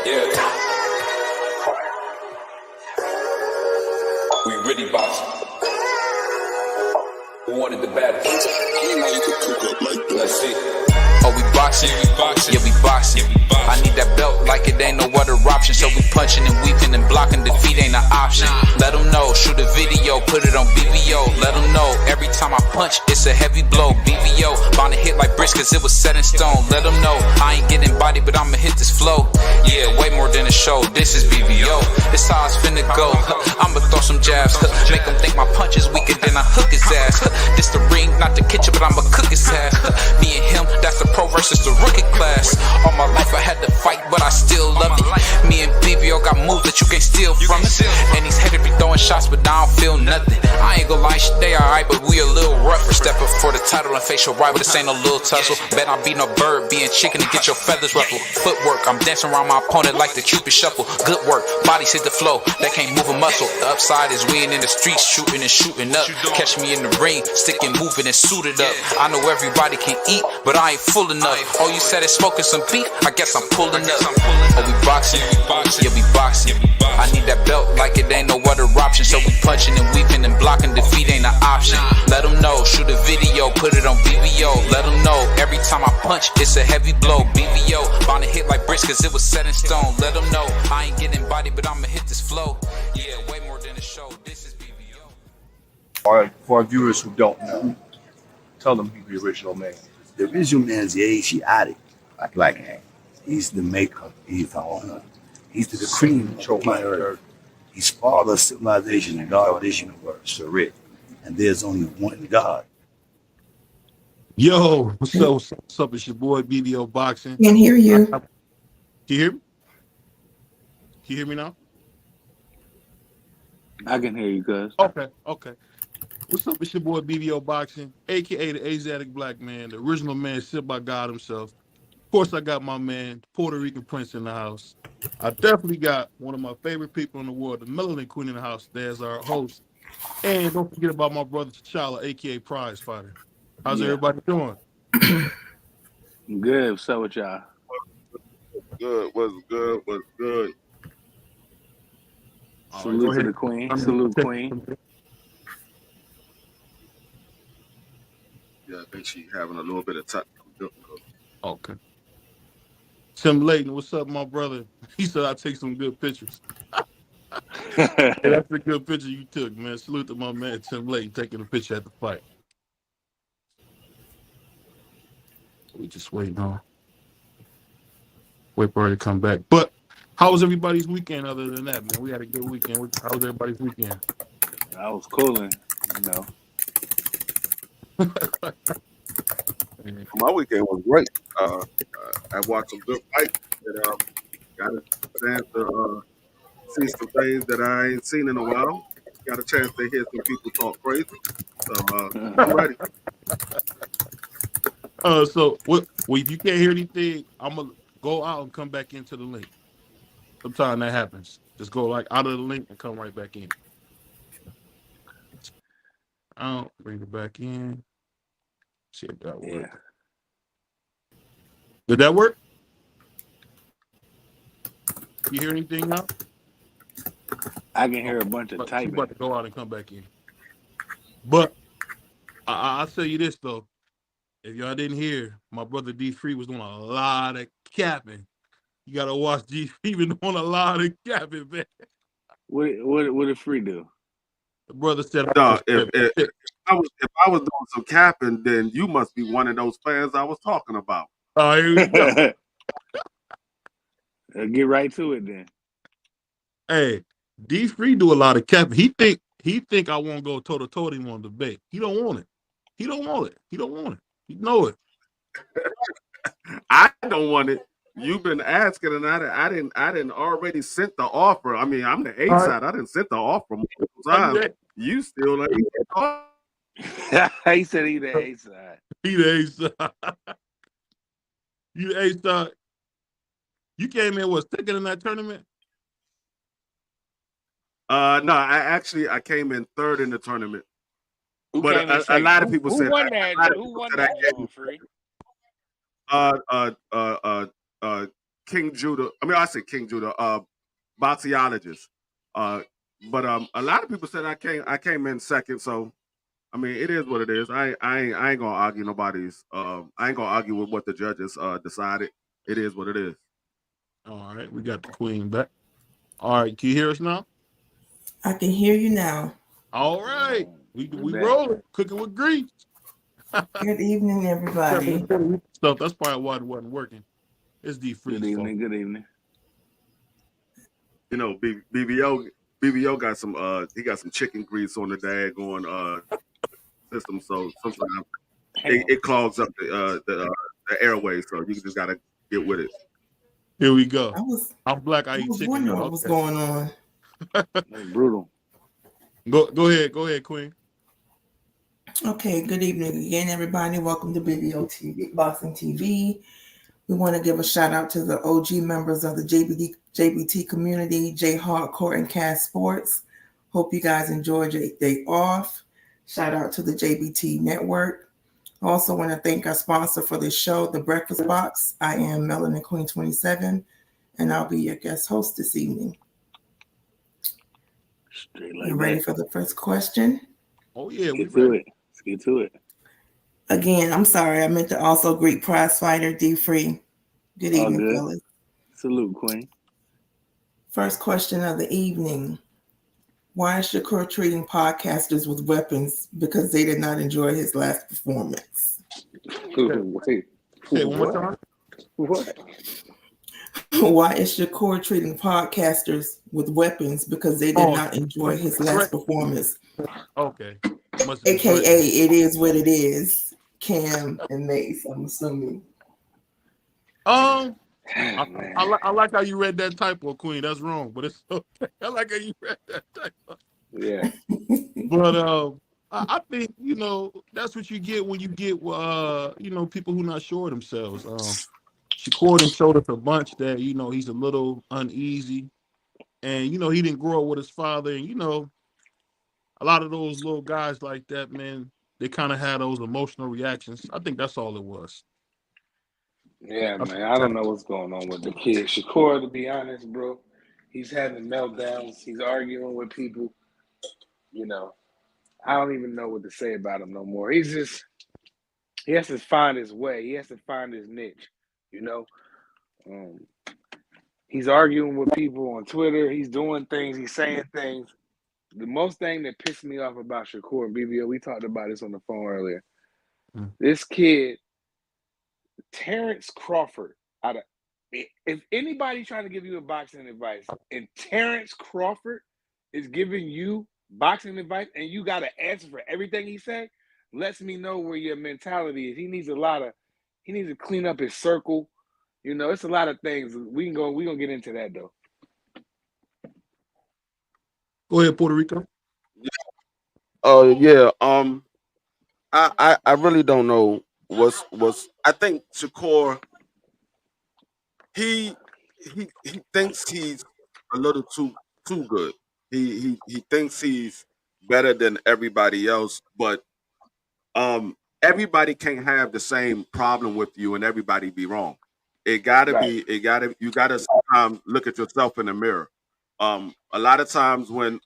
Yeah. We really boxing. Who wanted the battles? Let's see. Oh, we boxing? Yeah, we boxing. I need that belt like it ain't no other option. So we punching and weaving and blocking. Defeat ain't an option. Let them know. Shoot a video, put it on BVO. Let them know. Every time I punch, it's a heavy blow. BVO, bound to hit like bricks cause it was set in stone. Let them know. I ain't getting body, but I'ma hit this flow. Yeah, way more than a show. This is BVO. This how it's finna go. I'ma throw some jabs. Make them think my punch is weaker than I hook his ass. This the ring, not the kitchen, but I'ma cook his ass. Me and him, that's the pro versus the rookie class. All my life I had to fight, but I still love it. Me and BVO got moves that you can't steal from us. And these haters be throwing shots, but I don't feel nothing. I ain't gonna lie, they alright, but we a little rougher. Stepping for the title and face your rival, this ain't no little tussle. Bet I be no bird, being chicken to get your feathers ruffled. Footwork, I'm dancing around my opponent like the Cupid shuffle. Good work, bodies hit the flow, they can't move a muscle. The upside is we ain't in the streets, shooting and shooting up. Catch me in the ring, sticking, moving and suited up. I know everybody can eat, but I ain't full enough. Oh, you said it's smoking some beef, I guess I'm pulling up. Oh, we boxing? Yeah, we boxing. I need that belt like it ain't no other option. So we punching and weaving and blocking. Defeat ain't an option. Let them know. Shoot a video, put it on BVO. Let them know. Every time I punch, it's a heavy blow. BVO, bound to hit like bricks cause it was set in stone. Let them know. I ain't getting body, but I'ma hit this flow. Yeah, way more than a show. This is BVO. For our viewers who don't know, tell them who the original man is. The original man is the Asiatic Black Man. He's the maker. He's the owner. He's the cream of planet Earth. He's father of civilization and God of this universe. So Rick. And there's only one God. Yo, what's up? What's up? It's your boy BVO Boxing. Can't hear you. Can you hear me? Can you hear me now? I can hear you, cuz. Okay. What's up? It's your boy BVO Boxing, a.k.a. the Asiatic Black Man, the original man sent by God himself. Of course, I got my man, Puerto Rican Prince in the house. I definitely got one of my favorite people in the world, the Melanin Queen in the house, there's our host. And don't forget about my brother T'Challa, a.k.a. Prize Fighter. How's everybody doing? Good. What's up with y'all? Good. What's good? What's good? Salute to the queen. Salute, queen. Yeah, I think she's having a little bit of technical difficulty. Okay. Tim Layton, what's up, my brother? He said I take some good pictures. Hey, that's a good picture you took, man. Salute to my man Tim Layton taking a picture at the fight. We just waiting on. Wait for her to come back. But how was everybody's weekend other than that, man? We had a good weekend. How was everybody's weekend? I was cooling, you know. My weekend was great. I watched some good fights and got a chance to see some things that I ain't seen in a while. Got a chance to hear some people talk crazy. So I'm ready. So if you can't hear anything, I'm gonna go out and come back into the link. Sometimes that happens. Just go like out of the link and come right back in. I'll bring it back in. See if that works. Yeah. Did that work? You hear anything now? I can hear a bunch of typing. She's about to go out and come back in. But I'll tell you this though. If y'all didn't hear, my brother D3 was doing a lot of capping. You gotta watch D3 been doing a lot of capping, man. What did Free do? The brother said, if I was doing some capping, then you must be one of those fans I was talking about. Oh, here we go. Get right to it then. Hey, D3 do a lot of capping. He think I won't go toe to toe with him on debate. He don't want it. He don't want it. He don't want it. He know it. I don't want it. You've been asking, and I didn't already sent the offer. I mean, I'm the A side. I didn't sent the offer multiple times. You still ain't. He said he the A side. He the A side. You the A side. You came in second in that tournament? No, I came in third in the tournament. But a lot of people said who won that? Who won that? King Judah. I mean, I said King Judah. Boxeologist. But a lot of people said I came in second. So I mean, it is what it is. I ain't gonna argue nobody's. I ain't gonna argue with what the judges decided. It is what it is. All right, we got the queen back. All right, can you hear us now? I can hear you now. All right, we back. rolling, cooking with grease. Good evening, everybody. Stuff. That's probably why it wasn't working. It's the free. Good evening. Good evening. You know, BVO got some. He got some chicken grease on the daggone system. So sometimes it clogs up the airways. So you just gotta get with it. Here we go. I'm black. I I eat was chicken. wondering what was going on. That's brutal. Go ahead, Queen. Okay, good evening again, everybody. Welcome to BVO TV, Boxing TV. We want to give a shout out to the OG members of the JBT community, J Hardcore and Cast Sports. Hope you guys enjoyed your day off. Shout out to the JBT Network. I also want to thank our sponsor for this show, The Breakfast Box. I am Melanin Queen 27, and I'll be your guest host this evening. Straight like You ready for the first question? Oh yeah, Let's get to it. Again, I'm sorry. I meant to also greet prize fighter D Free. Good All evening, good. fellas. Salute, Queen. First question of the evening. Why is Shakur treating podcasters with weapons because they did not enjoy his last performance? Wait. Say one more time. What? Why is Shakur treating podcasters with weapons because they did not enjoy his last performance? Okay. A.k.a. it is what it is. Cam and Mace, I'm assuming. I like how you read that typo, Queen. That's wrong, but it's okay. I like how you read that typo. Yeah. But I think that's what you get when you get people who not sure of themselves. Shakur showed us a bunch that he's a little uneasy, and he didn't grow up with his father, and a lot of those little guys like that, man, they kind of had those emotional reactions. I think that's all it was. Yeah, man. I don't know what's going on with the kid. Shakur, to be honest, bro, he's having meltdowns. He's arguing with people. I don't even know what to say about him no more. He has to find his way. He has to find his niche, He's arguing with people on Twitter. He's doing things. He's saying things. The most thing that pissed me off about Shakur and BVO, we talked about this on the phone earlier. This kid, Terence Crawford, if anybody's trying to give you a boxing advice, and Terence Crawford is giving you boxing advice, and you got to answer for everything he say, lets me know where your mentality is. He needs to clean up his circle. It's a lot of things. We're gonna get into that though. Go ahead, Puerto Rico. Yeah. I really don't know what's. I think Shakur. He thinks he's a little too good. He thinks he's better than everybody else, but everybody can't have the same problem with you and everybody be wrong. You gotta sometimes look at yourself in the mirror. A lot of times when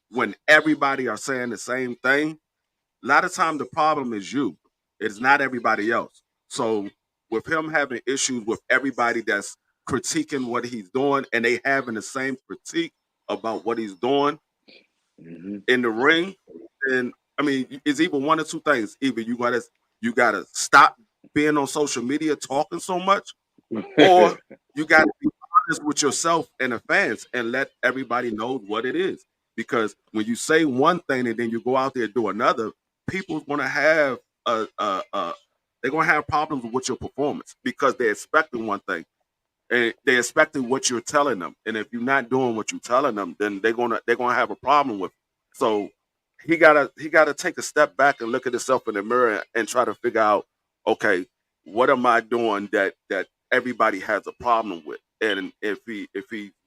everybody are saying the same thing, a lot of times the problem is you. It's not everybody else. So with him having issues with everybody that's critiquing what he's doing and they having the same critique about what he's doing in the ring, then I mean it's either one or two things. Either you gotta stop being on social media talking so much, or you gotta be honest with yourself and the fans and let everybody know what it is. Because when you say one thing and then you go out there and do another, people's gonna have they're gonna have problems with your performance because they're expecting one thing and they're expecting what you're telling them. And if you're not doing what you're telling them, then they're gonna have a problem with it. So he gotta take a step back and look at himself in the mirror and try to figure out, okay, what am I doing that everybody has a problem with? And if he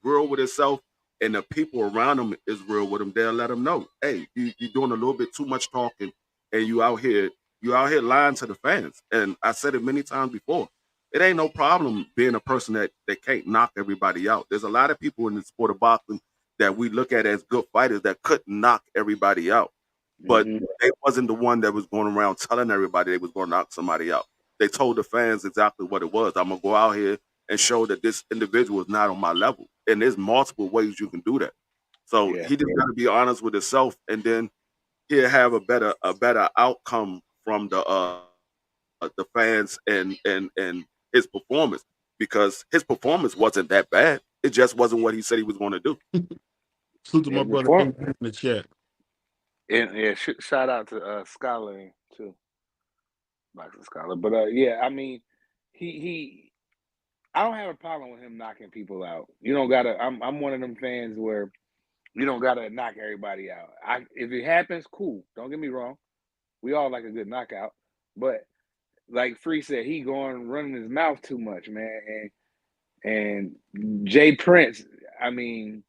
real with himself and the people around him is real with him, they'll let him know, hey, you're doing a little bit too much talking and you out here lying to the fans. And I said it many times before. it ain't no problem being a person that can't knock everybody out. There's a lot of people in the sport of boxing that we look at as good fighters that couldn't knock everybody out. But they wasn't the one that was going around telling everybody they was going to knock somebody out. They told the fans exactly what it was. I'm going to go out here and show that this individual is not on my level. And there's multiple ways you can do that. So he just got to be honest with himself, and then he'll have a better outcome from the fans and his performance, because his performance wasn't that bad. It just wasn't what he said he was going to do. Salute to my brother in the chat. And shout out to Scholar too, Boxing Scholar. But yeah, I mean, I don't have a problem with him knocking people out. You don't gotta. I'm one of them fans where you don't gotta knock everybody out. If it happens, cool. Don't get me wrong. We all like a good knockout, but like Free said, he going running his mouth too much, man. And Jay Prince, I mean,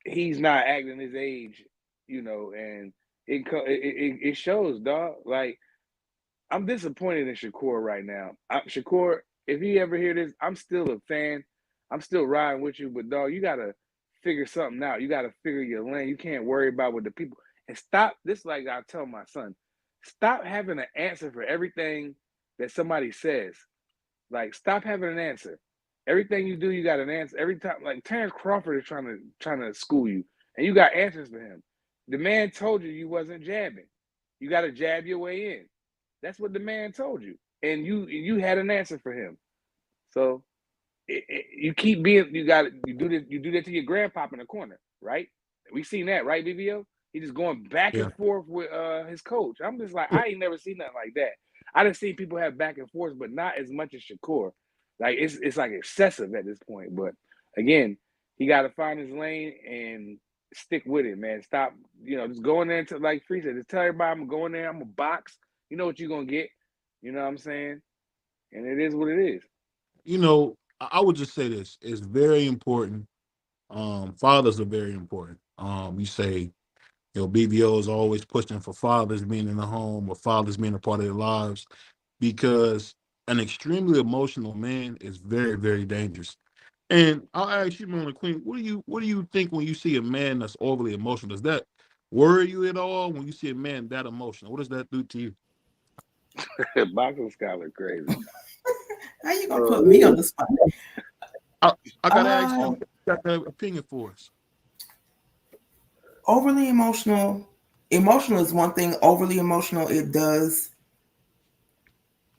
he's not acting his age, you know, and it shows, dog. Like, I'm disappointed in Shakur right now. Shakur, if you ever hear this, I'm still a fan. I'm still riding with you, but dog, you gotta figure something out. You gotta figure your lane. You can't worry about what the people, and stop. This, like I tell my son, stop having an answer for everything that somebody says. Like, stop having an answer. Everything you do, you got an answer. Every time, like Terence Crawford is trying to school you, and you got answers for him. The man told you wasn't jabbing. You got to jab your way in. That's what the man told you, and you had an answer for him. So you keep being, you do that to your grandpop in the corner, right? We seen that, right, BVO? He just going back and forth with his coach. I'm just like, I ain't never seen nothing like that. I done seen people have back and forth, but not as much as Shakur. Like, it's like excessive at this point. But again, he got to find his lane and stick with it, man. Stop, just go in there and like Free said, just tell everybody I'm going there, I'm gonna box. You know what you're gonna get. You know what I'm saying? And it is what it is. I would just say this: it's very important. Fathers are very important. You say, BVO is always pushing for fathers being in the home or fathers being a part of their lives, because an extremely emotional man is very, very dangerous. And I'll ask you, Mona Queen, what do you think when you see a man that's overly emotional? Does that worry you at all when you see a man that emotional? What does that do to you? Boxing Scholar crazy. How you gonna put me on the spot? I gotta ask you, got that opinion for us? Overly emotional. Emotional is one thing. Overly emotional, it does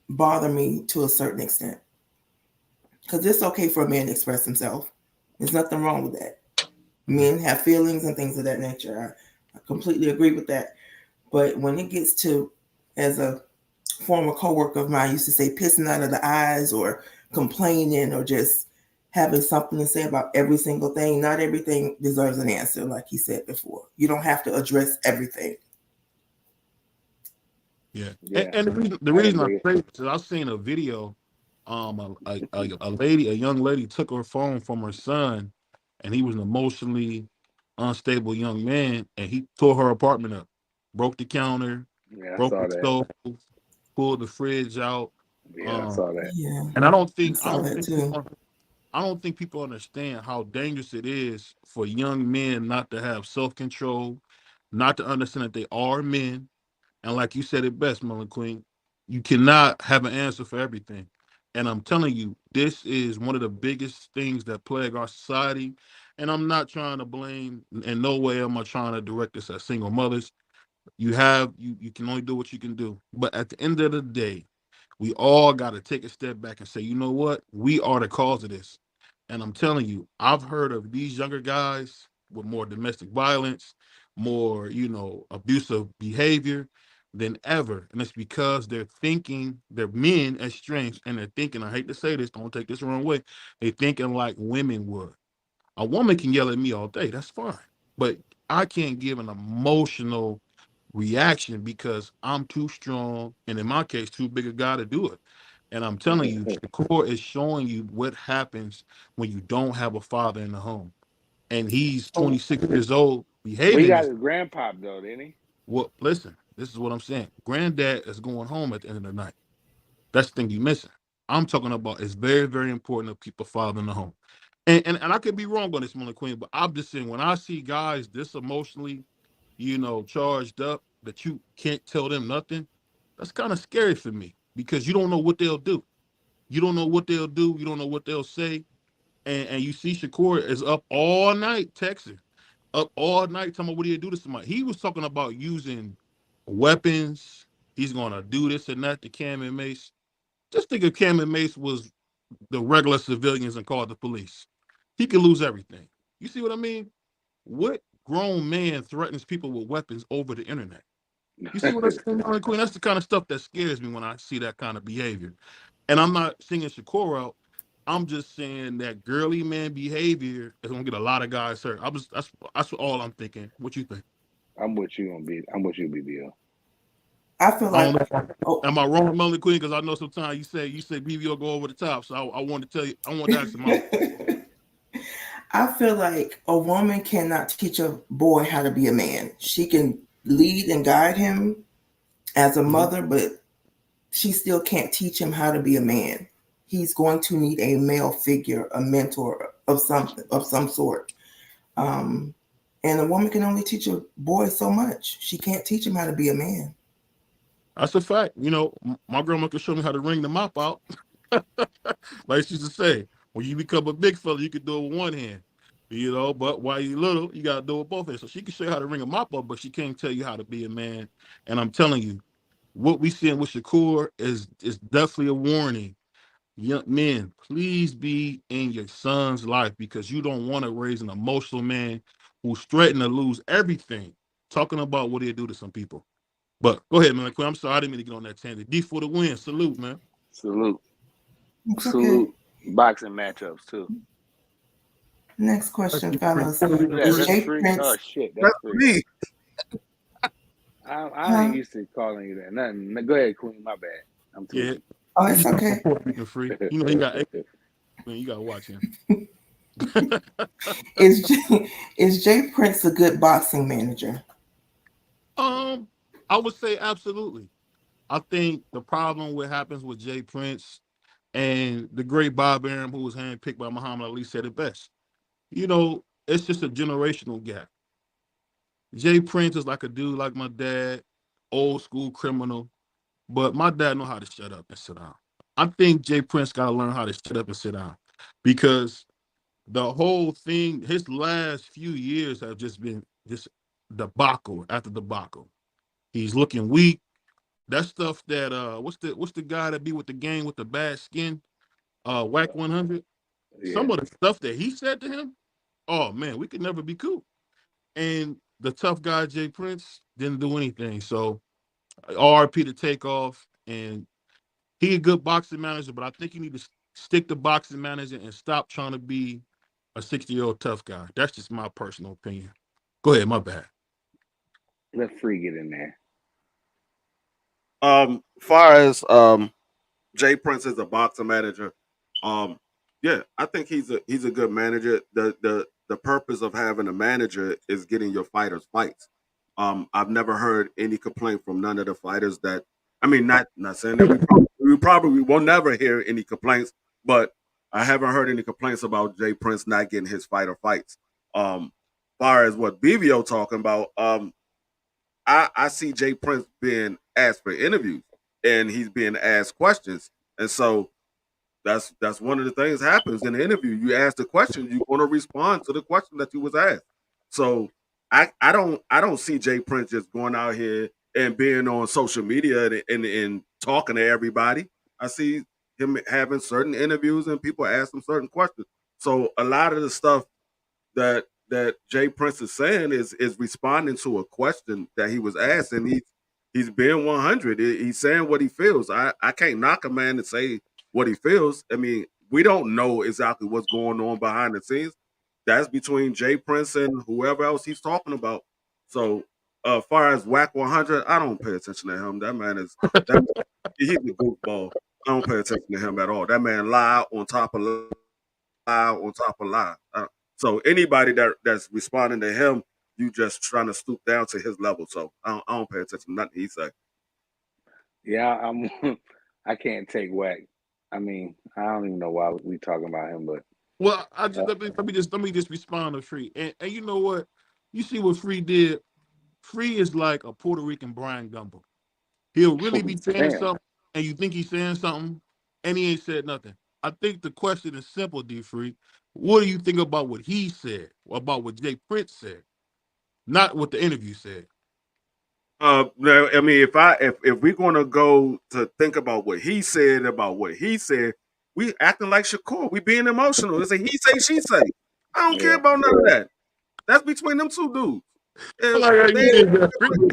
bother me to a certain extent. Because it's okay for a man to express himself. There's nothing wrong with that. Men have feelings and things of that nature. I completely agree with that. But when it gets to, as a former coworker of mine used to say, pissing out of the eyes or complaining or just having something to say about every single thing, not everything deserves an answer, like he said before. You don't have to address everything. Yeah. And the reason I say this is I've seen a video. A young lady took her phone from her son, and he was an emotionally unstable young man, and he tore her apartment up, broke the counter, broke the stove, pulled the fridge out. Yeah, I saw that. Yeah, and I don't think people understand how dangerous it is for young men not to have self-control, not to understand that they are men. And like you said it best, Melon Queen, you cannot have an answer for everything. And I'm telling you, this is one of the biggest things that plague our society. And I'm not trying to blame, in no way am I trying to direct this at single mothers. You can only do what you can do. But at the end of the day, we all got to take a step back and say, you know what? We are the cause of this. And I'm telling you, I've heard of these younger guys with more domestic violence, more, abusive behavior than ever. And it's because they're men as strengths, and they're thinking, I hate to say this, don't take this the wrong way, they're thinking like women would. A woman can yell at me all day, that's fine. But I can't give an emotional reaction because I'm too strong, and in my case, too big a guy to do it. And I'm telling you, the core is showing you what happens when you don't have a father in the home. And he's 26 years old, We behaving. got his grandpop though, didn't he? Well, listen, this is what I'm saying. Granddad is going home at the end of the night. That's the thing you're missing. I'm talking about it's very, very important to keep a father in the home. And I could be wrong on this, Miller Queen, but I'm just saying when I see guys this emotionally, charged up that you can't tell them nothing, that's kind of scary for me because you don't know what they'll do. You don't know what they'll do. You don't know what they'll say. And you see Shakur is up all night texting, up all night talking about what he'll do to somebody. He was talking about using weapons. He's going to do this and that to Cam and Mace. Just think if Cam and Mace was the regular civilians and called the police. He could lose everything. You see what I mean? What grown man threatens people with weapons over the internet? You see what I'm saying, Queen? That's the kind of stuff that scares me when I see that kind of behavior. And I'm not singing Shakur out. I'm just saying that girly man behavior is gonna get a lot of guys hurt. That's all I'm thinking. What you think? I'm with you BBO. I feel like Am I wrong, Melanie Queen? Because I know sometimes you say BVO go over the top. So I want to tell you, I want to ask him. I feel like a woman cannot teach a boy how to be a man. She can lead and guide him as a mother, but she still can't teach him how to be a man. He's going to need a male figure, a mentor of some sort. And a woman can only teach a boy so much. She can't teach him how to be a man. That's a fact. My grandma could show me how to wring the mop out. Like she used to say, when you become a big fella, you can do it with one hand. But while you're little, you got to do it with both hands. So she can show you how to wring a mop up, but she can't tell you how to be a man. And I'm telling you, what we seeing with Shakur is definitely a warning. Young men, please be in your son's life because you don't want to raise an emotional man who's threatened to lose everything, talking about what he'll do to some people. But go ahead, man. I'm sorry, I didn't mean to get on that tangent. D for the win. Salute, man. Salute. It's Salute. Okay. Boxing matchups too. Next question, fellas. That's free. Oh shit, that's free. Me. I ain't used to calling you that. Nothing. Go ahead, Queen. My bad. I'm too. Yeah. Oh, it's okay. Free. He got. Man, you gotta watch him. Is Jay Prince a good boxing manager? I would say absolutely. I think the problem what happens with Jay Prince and the great Bob Arum, who was handpicked by Muhammad Ali, said it best. It's just a generational gap. Jay Prince is like a dude like my dad, old school criminal, but my dad know how to shut up and sit down. I think Jay Prince got to learn how to shut up and sit down because the whole thing, his last few years have just been just debacle after debacle. He's looking weak. That stuff that what's the guy that be with the gang with the bad skin? Whack 100. Yeah. Some of the stuff that he said to him, oh man, we could never be cool. And the tough guy Jay Prince didn't do anything. So RP to Takeoff, and he a good boxing manager, but I think you need to stick to boxing manager and stop trying to be a 60-year-old tough guy. That's just my personal opinion. Go ahead, my bad. Let Free get in there. Far as Jay Prince is a boxing manager, yeah, I think he's a good manager. The purpose of having a manager is getting your fighters fights. I've never heard any complaint from none of the fighters that. I mean, not saying that we probably will never hear any complaints, but I haven't heard any complaints about Jay Prince not getting his fighter fights. Far as what BVO talking about, I see Jay Prince being asked for interviews and he's being asked questions, and so that's one of the things happens in the interview. You ask the question, you want to respond to the question that you was asked. So I don't see Jay Prince just going out here and being on social media and talking to everybody. I see him having certain interviews and people ask him certain questions. So a lot of the stuff that Jay Prince is saying is responding to a question that he was asked, and he's being 100. He's saying what he feels. I can't knock a man to say what he feels. I mean, we don't know exactly what's going on behind the scenes. That's between Jay Prince and whoever else he's talking about. So, far as Whack 100, I don't pay attention to him. That man he's a goofball. I don't pay attention to him at all. That man lie on top of lie on top of lie. So anybody that's responding to him, you just trying to stoop down to his level. So I don't pay attention to nothing he say. Yeah, I can't take Whack I mean, I don't even know why we talking about him, but Well, I just let me just respond to Free. And you know what? You see what Free did? Free is like a Puerto Rican Brian Gumbo. He'll really be saying damn. something, and you think he's saying something, and he ain't said nothing. I think the question is simple, D Free. What do you think about what he said, about what Jay Prince said, not what the interview said? Now, I mean, if we're gonna go to think about what he said we acting like Shakur. We being emotional. It's a he say, she say. I don't care Yeah. about none of that. That's between them two dudes. I If like how they you did that. Free.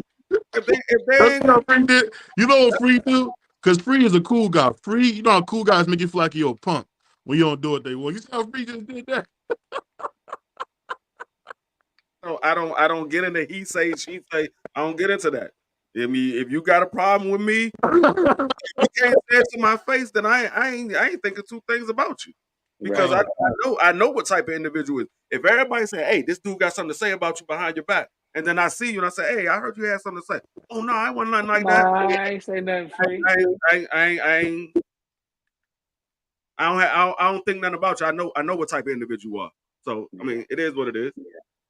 if they That's ain't what Free did. You know what Free do? Because Free is a cool guy. Free, you know how cool guys make you feel like you're a punk when you don't do what they want. You see how Free just did that? no, I don't get into he say, she say. I don't get into that. I mean, if you got a problem with me, you can't say it to my face, then I ain't thinking two things about you. Because Right. I know what type of individual is. If everybody say, hey, this dude got something to say about you behind your back, and then I see you and I say, hey, I heard you had something to say. Oh no, I wasn't nothing like that. Nah, I ain't say nothing, Free. I don't think nothing about you. I know what type of individual you are. So I mean, it is what it is.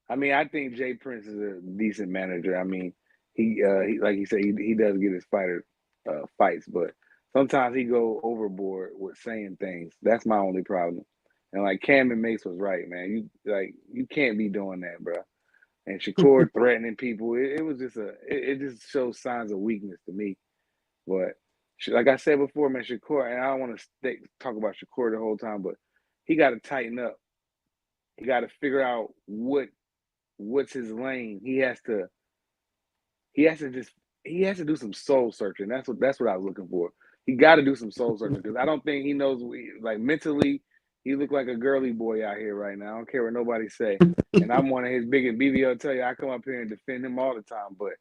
I mean, I think Jay Prince is a decent manager. I mean, he like you said, he does get his fighter fights, but sometimes he go overboard with saying things. That's my only problem. And like Cam and Mace was right, man. You can't be doing that, bro. And Shakur threatening people, it was just it just shows signs of weakness to me. But like I said before, man, Shakur, and I don't want to talk about Shakur the whole time, but he got to tighten up. He got to figure out what's his lane. He has to just he has to do some soul searching. That's what I was looking for. He got to do some soul searching because I don't think he knows. Like mentally, he look like a girly boy out here right now. I don't care what nobody say. And I'm one of his biggest BVO. Tell you, I come up here and defend him all the time. But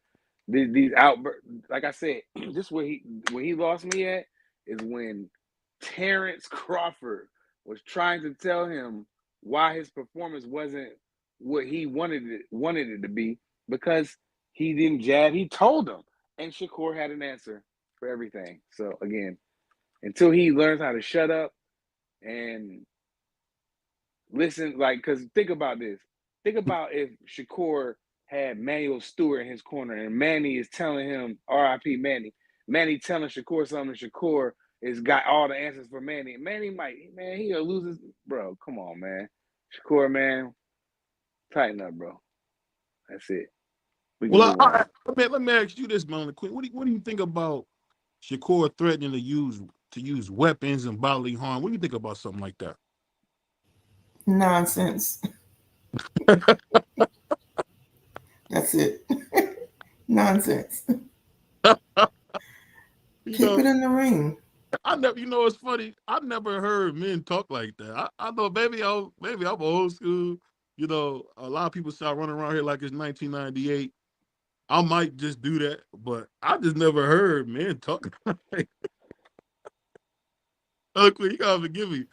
these outbursts, like I said, just where he lost me at is when Terence Crawford was trying to tell him why his performance wasn't what he wanted it to be because he didn't jab. He told him, and Shakur had an answer for everything. So again, until he learns how to shut up and listen, like, because think about this. Think about if Shakur had Manuel Stewart in his corner, and Manny is telling him, "R.I.P. Manny." Manny telling Shakur something. Shakur is got all the answers for Manny. Manny might, man, he'll lose his. Bro, come on, man. Shakur, man, tighten up, bro. That's it. We can Well, move on. let me ask you this, Melanie Quinn. What do you think about Shakur threatening to use weapons and bodily harm? What do you think about something like that? Nonsense. That's it. Nonsense. Keep it in the ring. I never, you know, it's funny. I never heard men talk like that. I know maybe I'm old school. You know, a lot of people start running around here like it's 1998. I might just do that, but I just never heard men talk like Uncle, you gotta forgive me.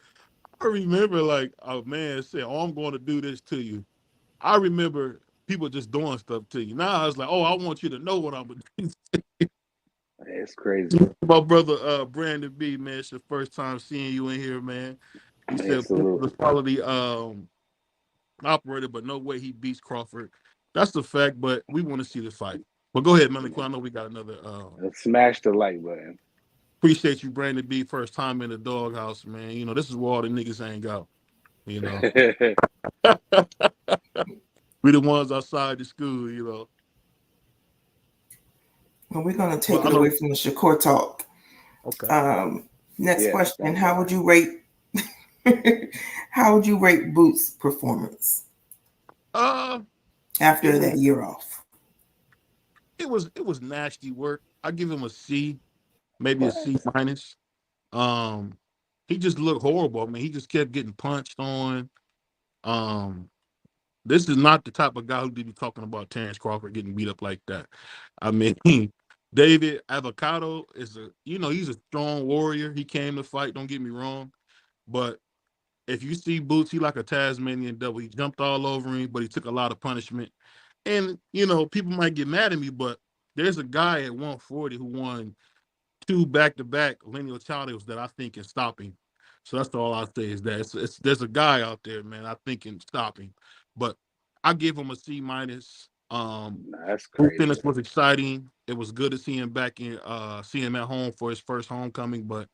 I remember like a man said, "Oh, I'm going to do this to you." I remember people just doing stuff to you. Now I was like, "Oh, I want you to know what I'm gonna do." It's crazy. My brother Brandon B, man, it's your first time seeing you in here, man. He Yeah, said salute. the quality operator, but no way he beats Crawford. That's the fact, but we want to see the fight. But go ahead, Melanie Quinn. I know we got another Smash the like button. appreciate you, Brandon B. First time in the doghouse, man. You know, this is where all the niggas hang out. You know. We the ones outside the school, you know. Well, we're going to take But I it away know from the Shakur talk. okay. Next Yeah, question. thank How God. would you rate how would you rate Boots' performance after that year off? It was nasty work. I give him a C, maybe a What? C minus. Um, he just looked horrible. I mean, he just kept getting punched on. Um, this is not the type of guy who did be talking about Terence Crawford getting beat up like that. I mean, David Avocado is he's a strong warrior. He came to fight. Don't get me wrong, but if you see Boots, he like a Tasmanian devil. He jumped all over him, but he took a lot of punishment. And people might get mad at me, but there's a guy at 140 who won 2 back-to-back lineal titles that I think can stop him. So that's all I'll say is that there's a guy out there, man, I think can stop him. But I give him a C minus. That's Blue crazy. finish was exciting. It was good to see him back in, see him at home for his first homecoming, but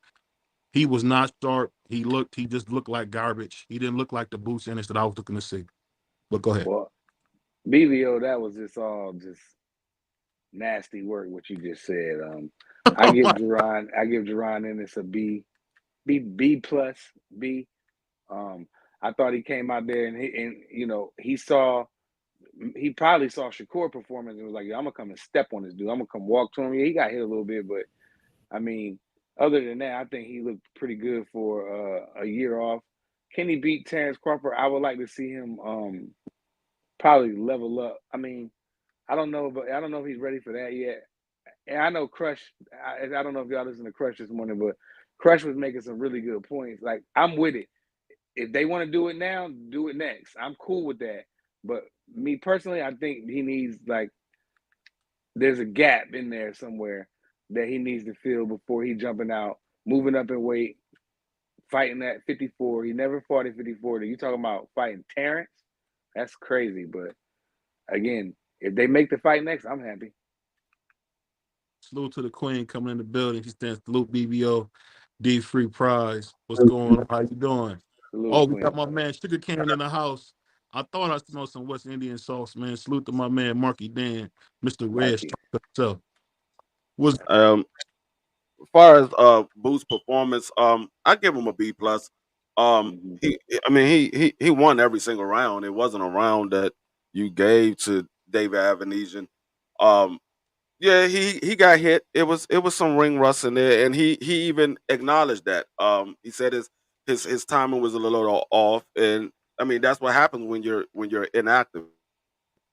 he was not sharp. He just looked like garbage. He didn't look like the Boots Ennis that I was looking to see. But go ahead. Well, BVO, that was just all just nasty work. What you just said. I give Jaron Ennis a B plus B. I thought he came out there and he probably saw Shakur performance and was like, "Yo, I'm gonna come and step on this dude. I'm gonna come walk to him." Yeah, he got hit a little bit, but I mean, other than that, I think he looked pretty good for a year off. Can he beat Terence Crawford? I would like to see him probably level up. I mean, I don't know if he's ready for that yet. And I know Crush. I don't know if y'all listened to Crush this morning, but Crush was making some really good points. Like, I'm with it. If they want to do it now, do it next. I'm cool with that. But me personally, I think he needs, like, there's a gap in there somewhere that he needs to fill before he jumping out, moving up in weight, fighting at 54. He never fought at 54. You talking about fighting Terrence? That's crazy. But again, if they make the fight next, I'm happy. Salute to the Queen coming in the building. She stands salute BVO, D Free Prize. What's going on? How you doing? Salute, We got Queen. my man Sugar Cane in the house. I thought I smelled some West Indian sauce, man. Salute to my man Marky Dan, Mr. Red himself. As far as Boo's performance, I give him a B plus. He won every single round. It wasn't a round that you gave to David Avenesian. Yeah, he got hit. It was some ring rust in there, and he even acknowledged that. He said his timing was a little off, and I mean that's what happens when you're inactive.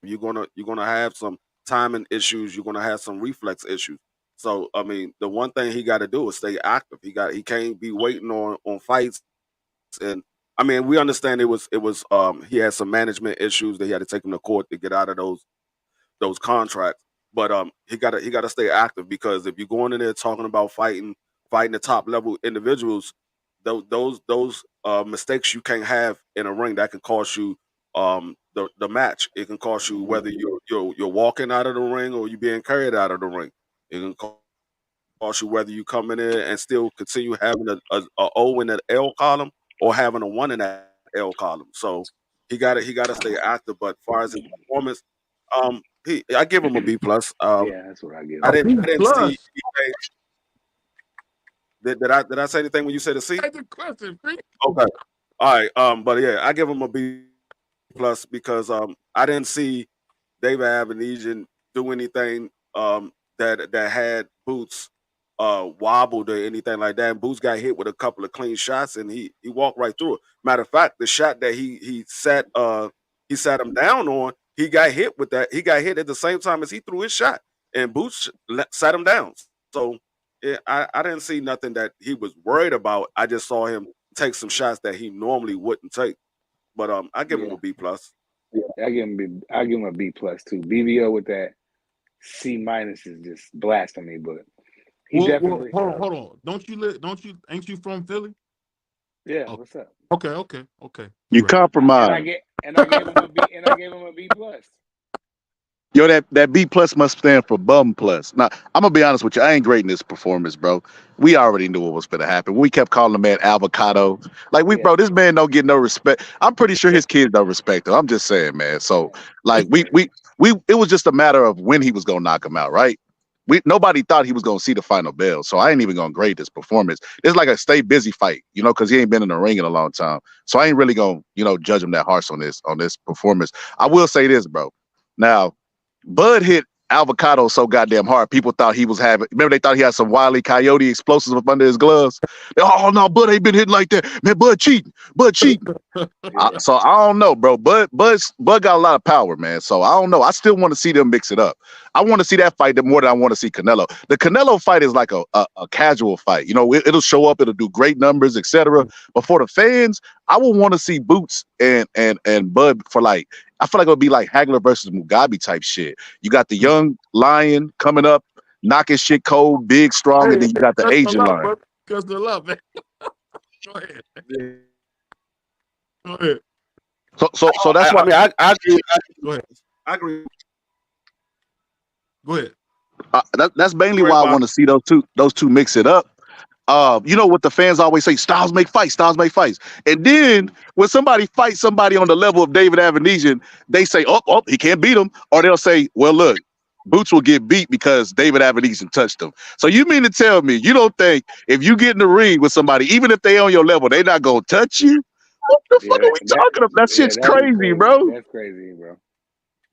You're gonna have some timing issues. You're gonna have some reflex issues. So I mean, the one thing he got to do is stay active. He can't be waiting on fights. And I mean, we understand it was he had some management issues that he had to take him to court to get out of those contracts. But he gotta stay active, because if you're going in there talking about fighting the top level individuals, those mistakes you can't have in a ring that can cost you the match. It can cost you whether you're walking out of the ring or you're being carried out of the ring. It can cost you whether you come in there and still continue having a O in that L column or having a 1 in that L column. So he gotta stay active. But as far as his performance, I give him a B plus. Yeah, that's what I give him. I didn't see anything. Did I say anything when you said a C? That's a question. Okay. All right. But yeah, I give him a B plus because I didn't see David Avenesian do anything that had Boots wobbled or anything like that. And Boots got hit with a couple of clean shots, and he walked right through it. Matter of fact, the shot that he sat him down on, he got hit with that. He got hit at the same time as he threw his shot, and Boots sat him down. So yeah, I didn't see nothing that he was worried about. I just saw him take some shots that he normally wouldn't take. But I give him a B plus. Yeah, I give him a B plus too. BVO with that C minus is just blasphemy, but he definitely. Hold on. Ain't you from Philly? Yeah. Oh. What's up? Okay. You compromise. And I gave him a B plus. Yo, that B plus must stand for bum plus. Now, I'm gonna be honest with you. I ain't grading this performance, bro. We already knew what was gonna happen. We kept calling the man avocado. Like bro, this man don't get no respect. I'm pretty sure his kids don't respect him. I'm just saying, man. So like we it was just a matter of when he was gonna knock him out, right? Nobody thought he was gonna see the final bell. So I ain't even gonna grade this performance. It's like a stay busy fight, because he ain't been in the ring in a long time. So I ain't really gonna, judge him that harsh on this performance. I will say this, bro. Now, Bud hit avocado so goddamn hard. People thought he was remember they thought he had some Wile E. Coyote explosives up under his gloves. Oh no, Bud ain't been hitting like that. Man, Bud cheating. So I don't know, bro. Bud got a lot of power, man. So I don't know. I still want to see them mix it up. I want to see that fight more than I want to see Canelo. The Canelo fight is like a casual fight. It'll show up, it'll do great numbers, etc. But for the fans, I would want to see Boots and Bud for I feel like it'll be like Hagler versus Mugabe type shit. You got the young lion coming up, knocking shit cold, big, strong, and then you got the Asian line. Because the love, man. Go ahead. Go ahead. So that's why. I mean, I agree. Go ahead. I agree. Go ahead. That's mainly why I want to see those two mix it up. You know what the fans always say: styles make fights, styles make fights. And then when somebody fights somebody on the level of David Avenesian, they say, "Oh, he can't beat him," or they'll say, "Well, look, Boots will get beat because David Avenesian touched him." So you mean to tell me you don't think if you get in the ring with somebody, even if they on your level, they're not gonna touch you? What the fuck are we talking about? That shit's crazy, bro. That's crazy, bro.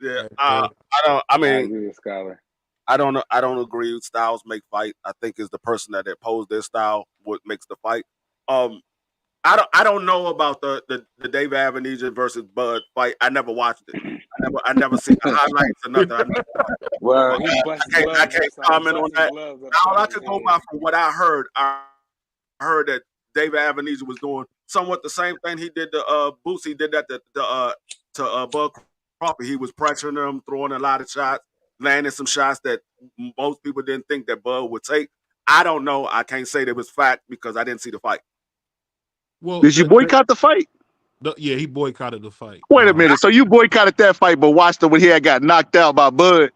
Yeah, I don't. I mean, I agree with Scholar. I don't agree. Styles make fight. I think it's the person that opposed their style what makes the fight. I don't know about the David Avenesian versus Bud fight. I never watched it. I never seen the highlights or nothing. Well, I can't comment on that. All I could go by from what I heard that David Avenesian was doing somewhat the same thing he did to Boots. He did that to Bud Crawford. He was pressuring him, throwing a lot of shots, landing some shots that most people didn't think that Bud would take. I don't know. I can't say that was fact because I didn't see the fight. Well, did you boycott the fight? Yeah, he boycotted the fight. Wait a minute. So you boycotted that fight, but watched it when he had got knocked out by Bud?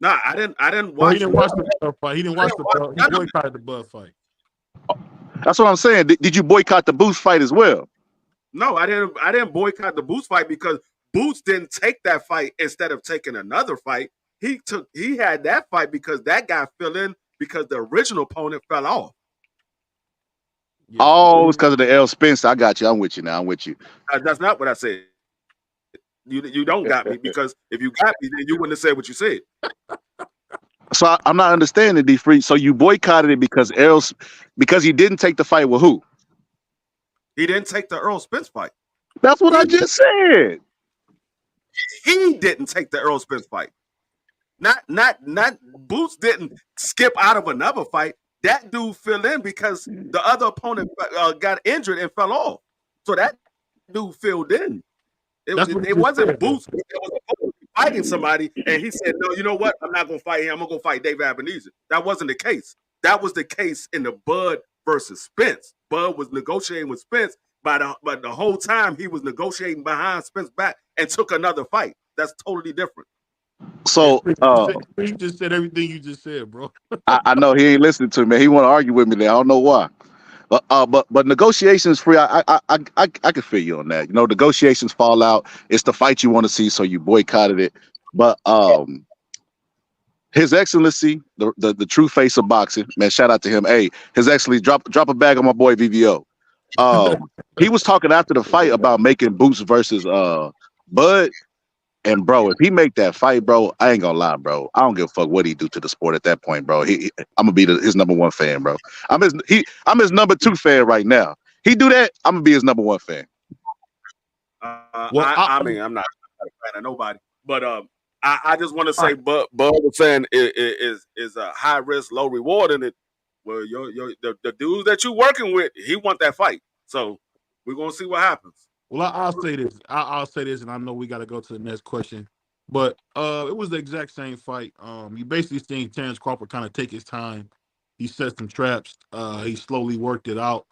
Nah, I didn't watch. Well, he didn't watch the Bud fight. He didn't watch the Bud. He boycotted the Bud fight. That's what I'm saying. Did you boycott the Boots fight as well? No, I didn't boycott the Boots fight because Boots didn't take that fight instead of taking another fight. He had that fight because that guy fell in because the original opponent fell off. Yeah. Oh, it's because of the L. Spence. I got you. I'm with you now. I'm with you. That's not what I said. You don't got me because if you got me, then you wouldn't have said what you said. So I'm not understanding, D Free. So you boycotted it because he didn't take the fight with who? He didn't take the Earl Spence fight. That's what I just said. He didn't take the Earl Spence fight. Not Boots didn't skip out of another fight. That dude fell in because the other opponent got injured and fell off. So that dude filled in. It wasn't Boots. It was fighting somebody, and he said, "No, you know what? I'm not going to fight him. I'm going to go fight David Avenesian." That wasn't the case. That was the case in the Bud versus Spence. Bud was negotiating with Spence, but the whole time he was negotiating behind Spence's back and took another fight. That's totally different. So he just said everything you just said, bro. I know he ain't listening to me. He want to argue with me there. I don't know why. But negotiations free. I can feel you on that. You know, negotiations fall out. It's the fight you want to see, so you boycotted it. But His Excellency, the true face of boxing, man. Shout out to him. Hey, His Excellency, drop a bag on my boy VVO. He was talking after the fight about making Boots versus Bud. And bro, if he make that fight, bro, I ain't gonna lie, bro. I don't give a fuck what he do to the sport at that point, bro. I'm gonna be his number one fan, bro. I'm his number two fan right now. He do that, I'm gonna be his number one fan. I mean, I'm not a fan of nobody, but I just want to say, Bud was saying is a high risk, low reward in it. Well, the dudes that you working with, he want that fight, so we're gonna see what happens. Well, I'll say this. I'll say this, and I know we got to go to the next question. But it was the exact same fight. You basically seen Terence Crawford kind of take his time. He set some traps. He slowly worked it out.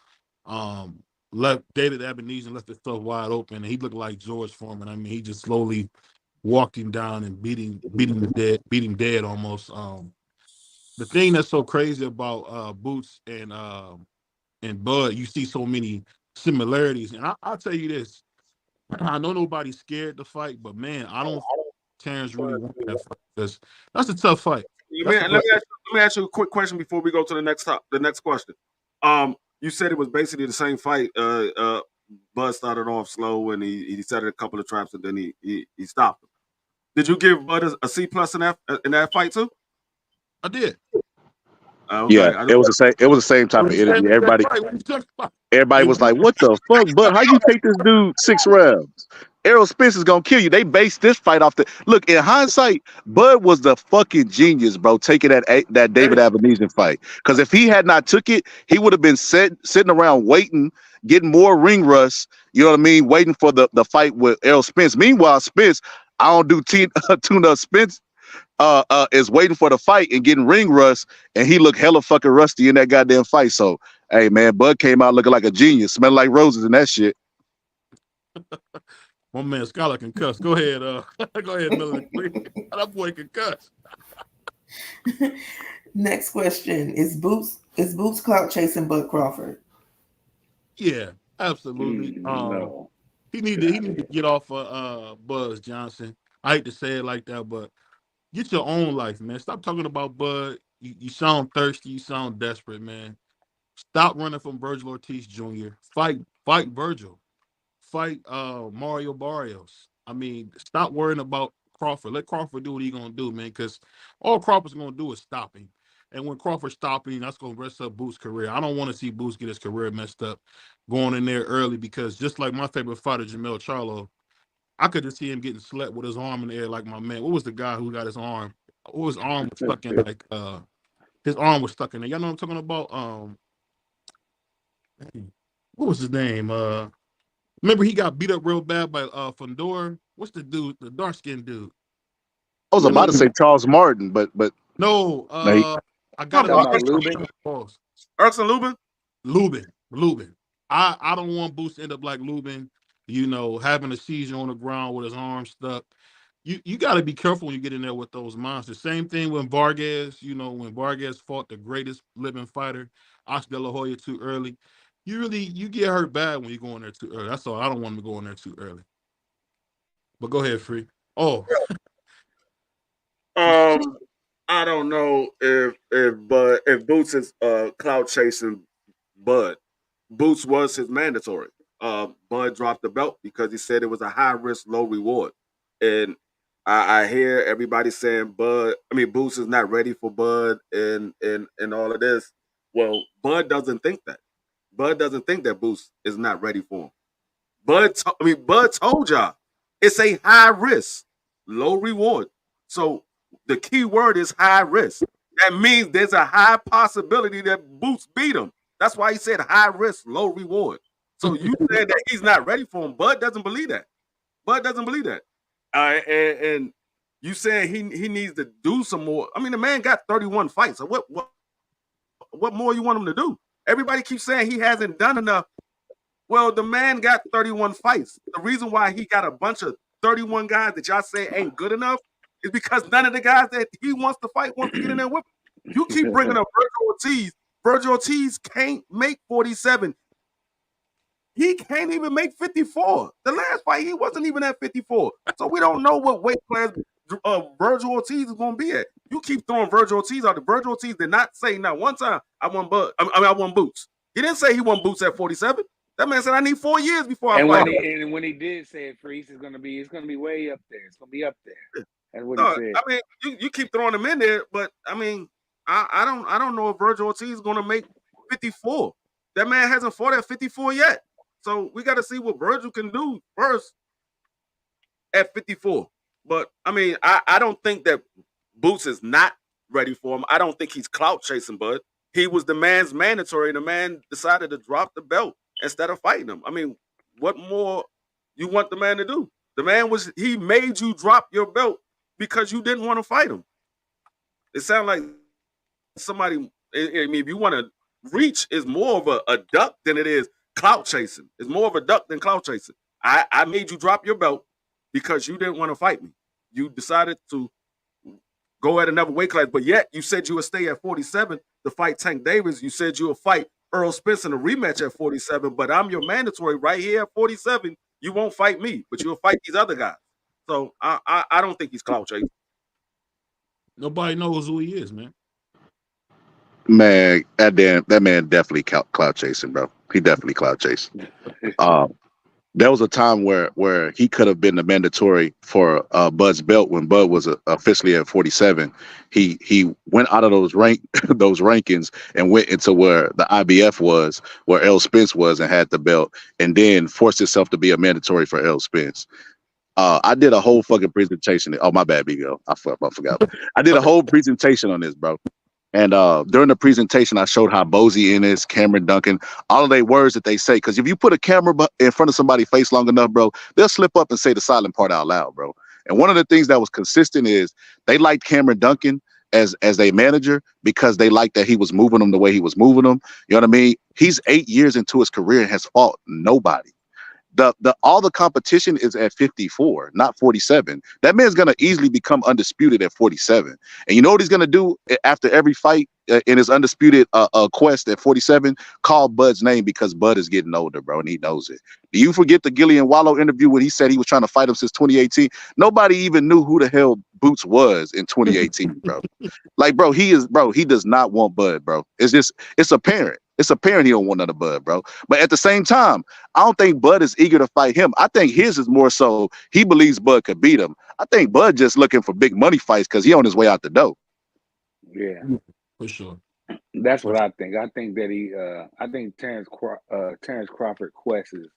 Left David Avenesian left himself wide open, and he looked like George Foreman. I mean, he just slowly walked him down and beat him dead almost. The thing that's so crazy about Boots and Bud, you see so many similarities, and I'll tell you this: I know nobody's scared to fight, but man, I don't think Terence really want that fight because that's a tough fight. Man, let me ask you a quick question before we go to the next question. You said it was basically the same fight. Bud started off slow and he set a couple of traps and then he stopped him. Did you give Bud a C+ in that fight too? I did. Okay. Yeah, it was the same type of interview. Everybody was like, "What the fuck, Bud? How you take this dude 6 rounds? Errol Spence is gonna kill you." They based this fight off the look. In hindsight, Bud was the fucking genius, bro, taking that David Avenesian fight. Because if he had not took it, he would have been sitting around waiting, getting more ring rust. You know what I mean? Waiting for the fight with Errol Spence. Meanwhile, Spence, I don't do tune-up Spence. is waiting for the fight and getting ring rust, and he looked hella fucking rusty in that goddamn fight. So, hey man, Bud came out looking like a genius, smelling like roses and that shit. My man Scholar can cuss. Go ahead, go ahead, Miller. That boy can cuss. Next question: Is Boots clout chasing Bud Crawford? Yeah, absolutely. No. He need to get off of Buzz Johnson. I hate to say it like that, but get your own life, man. Stop talking about Bud. You sound thirsty. You sound desperate, man. Stop running from Virgil Ortiz Jr. Fight Virgil. Fight Mario Barrios. I mean, stop worrying about Crawford. Let Crawford do what he's gonna do, man. Because all Crawford's gonna do is stop him. And when Crawford stops him, that's gonna mess up Boots' career. I don't want to see Boots get his career messed up going in there early, because just like my favorite fighter, Jamel Charlo, I could just see him getting slept with his arm in the air like my man. What was the guy who got his arm? Oh, his arm was stuck in his arm was stuck in there. Y'all know what I'm talking about? What was his name? Remember he got beat up real bad by Fondor? What's the dude, the dark skinned dude? I was about to say Charles Martin, but no, I got it. Lubin? Erson Lubin? Lubin. I don't want Boots to end up like Lubin, having a seizure on the ground with his arm stuck. You got to be careful when you get in there with those monsters. Same thing when Vargas, when Vargas fought the greatest living fighter, Oscar De La Hoya, too early. You get hurt bad when you go in there too early. That's all. I don't want him to go in there too early. But go ahead, Free. Oh. I don't know if Boots is clout chasing Bud. Boots was his mandatory. Bud dropped the belt because he said it was a high risk, low reward. And I hear everybody saying Boots is not ready for Bud and all of this. Well, Bud doesn't think that. Bud doesn't think that Boots is not ready for him. Bud told y'all it's a high risk, low reward. So the key word is high risk. That means there's a high possibility that Boots beat him. That's why he said high risk, low reward. So you said that he's not ready for him. Bud doesn't believe that. Bud doesn't believe that. And you saying he needs to do some more. I mean, the man got 31 fights. So what more you want him to do? Everybody keeps saying he hasn't done enough. Well, the man got 31 fights. The reason why he got a bunch of 31 guys that y'all say ain't good enough is because none of the guys that he wants to fight want to get in there with him. You keep bringing up Virgil Ortiz. Virgil Ortiz can't make 47. He can't even make 54. The last fight, he wasn't even at 54. So we don't know what weight class Virgil Ortiz is going to be at. You keep throwing Virgil Ortiz out. The Virgil Ortiz did not say not one time, I want Boots. He didn't say he won Boots at 47. That man said, I need 4 years before I fight him. And when he did say it, Freeze, it's going to be way up there. It's going to be up there. That's what he said. I mean, you keep throwing him in there, but I mean, I don't know if Virgil Ortiz is going to make 54. That man hasn't fought at 54 yet. So we got to see what Virgil can do first at 54. But I mean, I don't think that Boots is not ready for him. I don't think he's clout chasing Bud. He was the man's mandatory. The man decided to drop the belt instead of fighting him. I mean, what more you want the man to do? The man he made you drop your belt because you didn't want to fight him. It sounds like somebody, I mean, if you want to reach, is more of a duck than it is clout chasing. It's more of a duck than clout chasing. I made you drop your belt because you didn't want to fight me. You decided to go at another weight class, but yet you said you would stay at 47 to fight Tank Davis. You said you would fight Earl Spence in a rematch at 47, but I'm your mandatory right here at 47. You won't fight me, but you'll fight these other guys. So I don't think he's clout chasing. Nobody knows who he is, man. Man, that man definitely clout chasing, bro. He definitely clout chasing. There was a time where he could have been the mandatory for Bud's belt when Bud was officially at 47. He went out of those rankings and went into where the IBF was, where Earl Spence was, and had the belt, and then forced himself to be a mandatory for Earl Spence. I did a whole fucking presentation. Oh, my bad, BVO. I forgot. I did a whole presentation on this, bro. And during the presentation, I showed how Bozy Ennis, Cameron Duncan, all of their words that they say. Because if you put a camera in front of somebody's face long enough, bro, they'll slip up and say the silent part out loud, bro. And one of the things that was consistent is they liked Cameron Duncan as a manager because they liked that he was moving them the way he was moving them. You know what I mean? He's 8 years into his career and has fought nobody. All the competition is at 54, not 47. That man's gonna easily become undisputed at 47. And you know what he's gonna do after every fight in his undisputed quest at 47? Call Bud's name because Bud is getting older, bro, and he knows it. Do you forget the Gillian Wallow interview when he said he was trying to fight him since 2018? Nobody even knew who the hell Boots was in 2018, bro. Like, bro, he does not want Bud, bro. It's apparent. It's apparent he don't want none of Bud, bro. But at the same time, I don't think Bud is eager to fight him. I think his is more so he believes Bud could beat him. I think Bud just looking for big money fights because he on his way out the door. Yeah, for sure. That's what I think. I think that I think Terence Crawford quest is,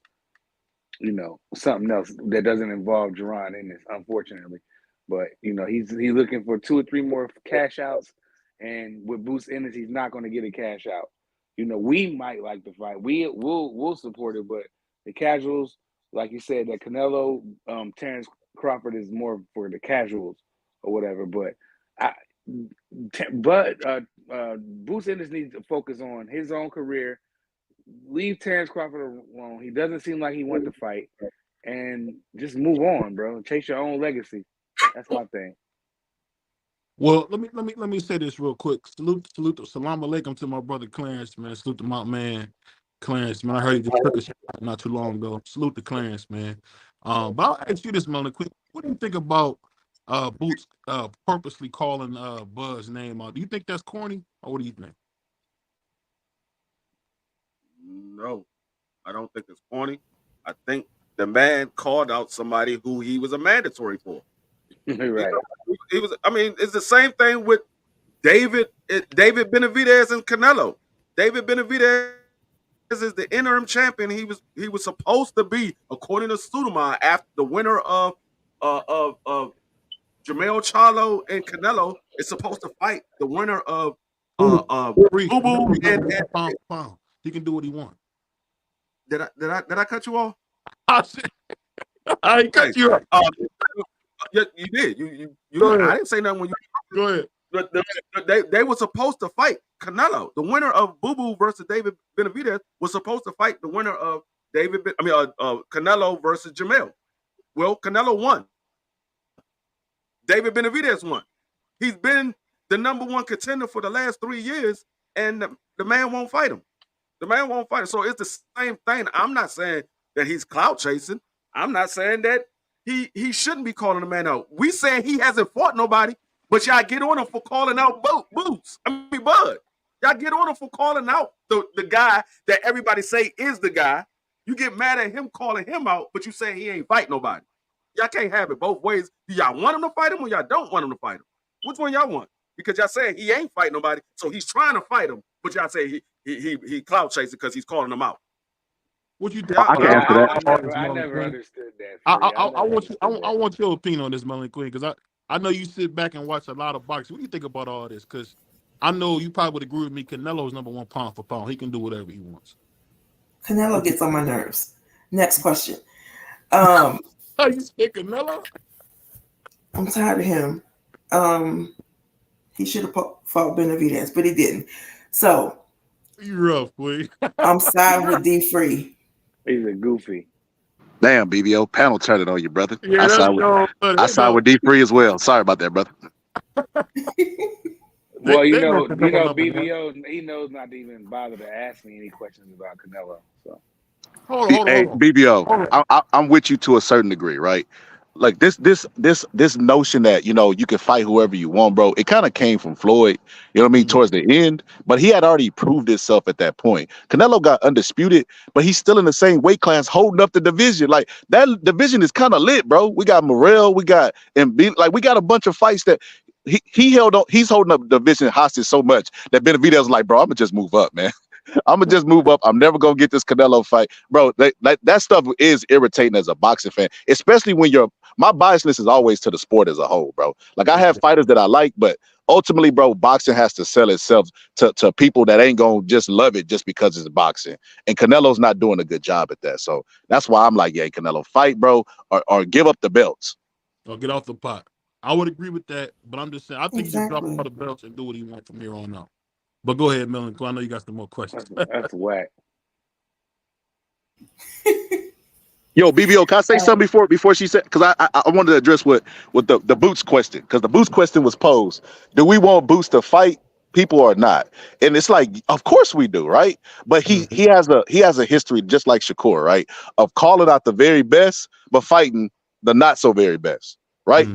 something else that doesn't involve Jaron Ennis, unfortunately. But he's looking for 2 or 3 more cash outs, and with Boots Ennis, he's not going to get a cash out. We might like the fight. We'll support it, but the casuals, like you said, that Canelo, Terence Crawford is more for the casuals or whatever. But Boots Ennis needs to focus on his own career. Leave Terence Crawford alone. He doesn't seem like he wants to fight, and just move on, bro. Chase your own legacy. That's my thing. Well, let me say this real quick. Salute, salam alaikum to my brother Clarence, man. Salute to my man Clarence, man. I heard he just took a shot not too long ago. Salute to Clarence, man. But I'll ask you this, man, quick. What do you think about Boots purposely calling Bud's name out? Do you think that's corny, or what do you think? No, I don't think it's corny. I think the man called out somebody who he was a mandatory for. Right. He was. I mean, it's the same thing with David Benavidez and Canelo. David Benavidez is the interim champion. He was supposed to be, according to Suleiman, after the winner of Jermell Charlo and Canelo is supposed to fight the winner of Boo Pound. He can do what he wants. Did I cut you off? I cut you off. Yeah, you did. You I didn't say nothing when you go ahead. They were supposed to fight Canelo. The winner of Boo Boo versus David Benavidez was supposed to fight the winner of Canelo versus Jermell. Well, Canelo won. David Benavidez won. He's been the number 1 contender for the last 3 years, and the man won't fight him. The man won't fight him. So it's the same thing. I'm not saying that he's clout chasing. I'm not saying that he shouldn't be calling the man out. We saying he hasn't fought nobody, but y'all get on him for calling out Boots. I mean, Bud. Y'all get on him for calling out the guy that everybody say is the guy. You get mad at him calling him out, but you say he ain't fight nobody. Y'all can't have it both ways. Do y'all want him to fight him or y'all don't want him to fight him? Which one y'all want? Because y'all saying he ain't fight nobody, so he's trying to fight him, but y'all say he clout chasing because he's calling him out. What you think? I can answer that. I never understood that. I want your opinion on this, Melanie Queen, because I know you sit back and watch a lot of boxing. What do you think about all this? Because I know you probably would agree with me. Canelo's number 1 pound for pound. He can do whatever he wants. Canelo gets on my nerves. Next question. Oh, you say Canelo? I'm tired of him. He should have fought Benavidez, but he didn't. So you rough, boy. I'm siding with D Free. He's a goofy. Damn, BVO panel turning on you, brother. Yeah, I side with D Free as well. Sorry about that, brother. Well, BVO, he knows not to even bother to ask me any questions about Canelo. So hold on. BVO, I'm with you to a certain degree, right? Like this notion that you can fight whoever you want, bro. It kind of came from Floyd, you know what I mean, towards the end. But he had already proved himself at that point. Canelo got undisputed, but he's still in the same weight class, holding up the division. Like that division is kind of lit, bro. We got Morrell, we got we got a bunch of fights that he held on. He's holding up the division hostage so much that Benavidez was like, bro, I'm gonna just move up, man. I'm gonna just move up. I'm never gonna get this Canelo fight, bro. That stuff is irritating as a boxing fan, especially when my biasness is always to the sport as a whole, bro. Like I have fighters that I like, but ultimately, bro, boxing has to sell itself to people that ain't gonna just love it just because it's boxing. And Canelo's not doing a good job at that. So that's why I'm like, yeah, Canelo, fight, bro, or give up the belts. or get off the pot. I would agree with that, but I'm just saying I think he should drop Exactly. all the belts and do what he wants from here on out. But go ahead, Melon. I know you got some more questions. That's whack. Yo, BBO, can I say something before she said? Because I wanted to address what the Boots question, because the Boots question was posed: do we want Boots to fight people or not? And it's like, of course we do, right? But he has a history, just like Shakur, right, of calling out the very best, but fighting the not so very best, right?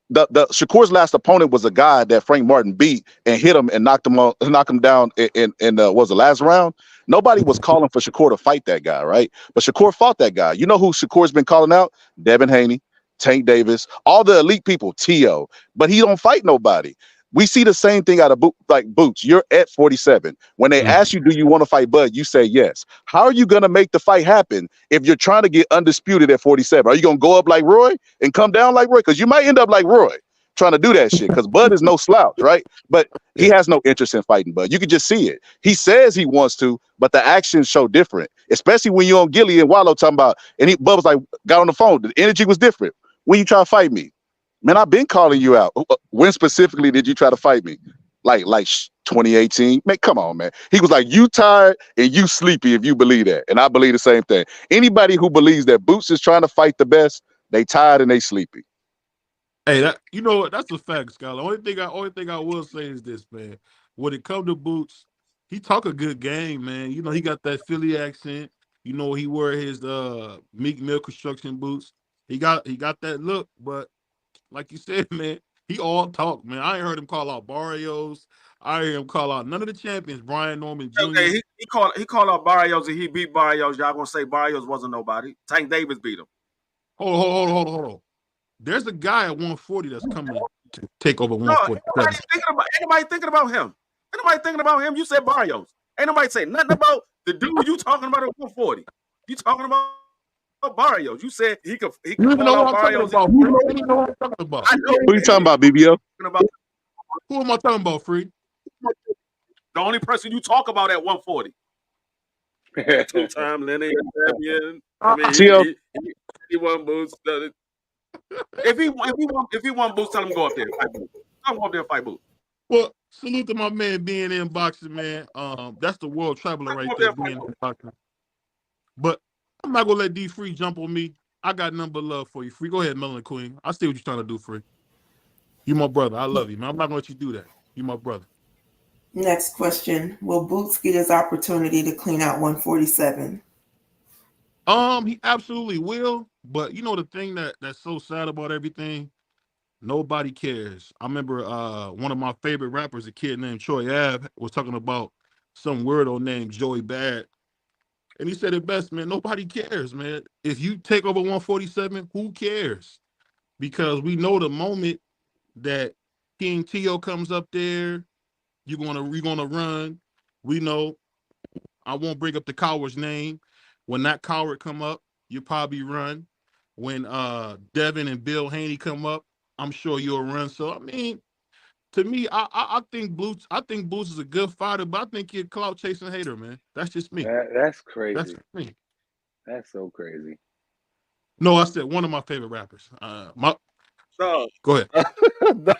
The Shakur's last opponent was a guy that Frank Martin beat and hit him and knocked him down in was the last round. Nobody was calling for Shakur to fight that guy, right? But Shakur fought that guy. You know who Shakur's been calling out? Devin Haney, Tank Davis, all the elite people, T.O. But he don't fight nobody. We see the same thing out of Boots. You're at 47. When they ask you, do you want to fight Bud? You say yes. How are you going to make the fight happen if you're trying to get undisputed at 47? Are you going to go up like Roy and come down like Roy? Because you might end up like Roy trying to do that shit, because Bud is no slouch, right? But he has no interest in fighting Bud. You can just see it. He says he wants to, but the actions show different, especially when you're on Gilly and Wallow talking about, and Bud was like, got on the phone. The energy was different. When you try to fight me, man, I've been calling you out. When specifically did you try to fight me? Like 2018? Man, come on, man. He was like, you tired and you sleepy if you believe that. And I believe the same thing. Anybody who believes that Boots is trying to fight the best, they tired and they sleepy. Hey, you know what? That's a fact, Skylar. Only thing I will say is this, man. When it comes to Boots, he talk a good game, man. You know, he got that Philly accent. You know, he wear his Meek Mill construction boots. He got that look, but like you said, man, he all talk, man. I ain't heard him call out Barrios. I ain't heard him call out none of the champions, Brian Norman Jr. Okay, he called out Barrios and he beat Barrios. Y'all gonna say Barrios wasn't nobody? Tank Davis beat him. Hold on. There's a guy at 140 that's coming to take over 140. Ain't nobody thinking about him. Ain't nobody thinking about him. You said Barrios. Ain't nobody saying nothing about the dude you talking about at 140. You talking about Barrios. You said he could call out Barrios. You know what I'm talking about. I know. Who you talking about, BBO? Who am I talking about, Free? The only person you talk about at 140. Two-time lineage champion. I mean, he won Boots. If he won Boots, tell him go up there and fight Boots. I'll go up there and fight Boots. Well, salute to my man being in boxing, man. That's the world traveler right there, being in boxing. But I'm not gonna let D Free jump on me. I got nothing but love for you, Free. Go ahead, Melon Queen. I see what you're trying to do, Free. You my brother. I love you, man. I'm not gonna let you do that. You my brother. Next question. Will Boots get his opportunity to clean out 147? He absolutely will. But you know the thing that's so sad about everything? Nobody cares. I remember one of my favorite rappers, a kid named Troy Ave, was talking about some weirdo named Joey Bad. And he said it best, man. Nobody cares, man. If you take over 147, who cares? Because we know the moment that King T.O. comes up there, you're gonna run. We know. I won't bring up the coward's name. When that coward come up, you probably run. When Devin and Bill Haney come up, I'm sure you'll run. So I mean, to me, I think Boots is a good fighter, but I think he's a clout chasing hater, man. That's just me. That's crazy. That's me. That's so crazy. No, I said one of my favorite rappers. Go ahead. No.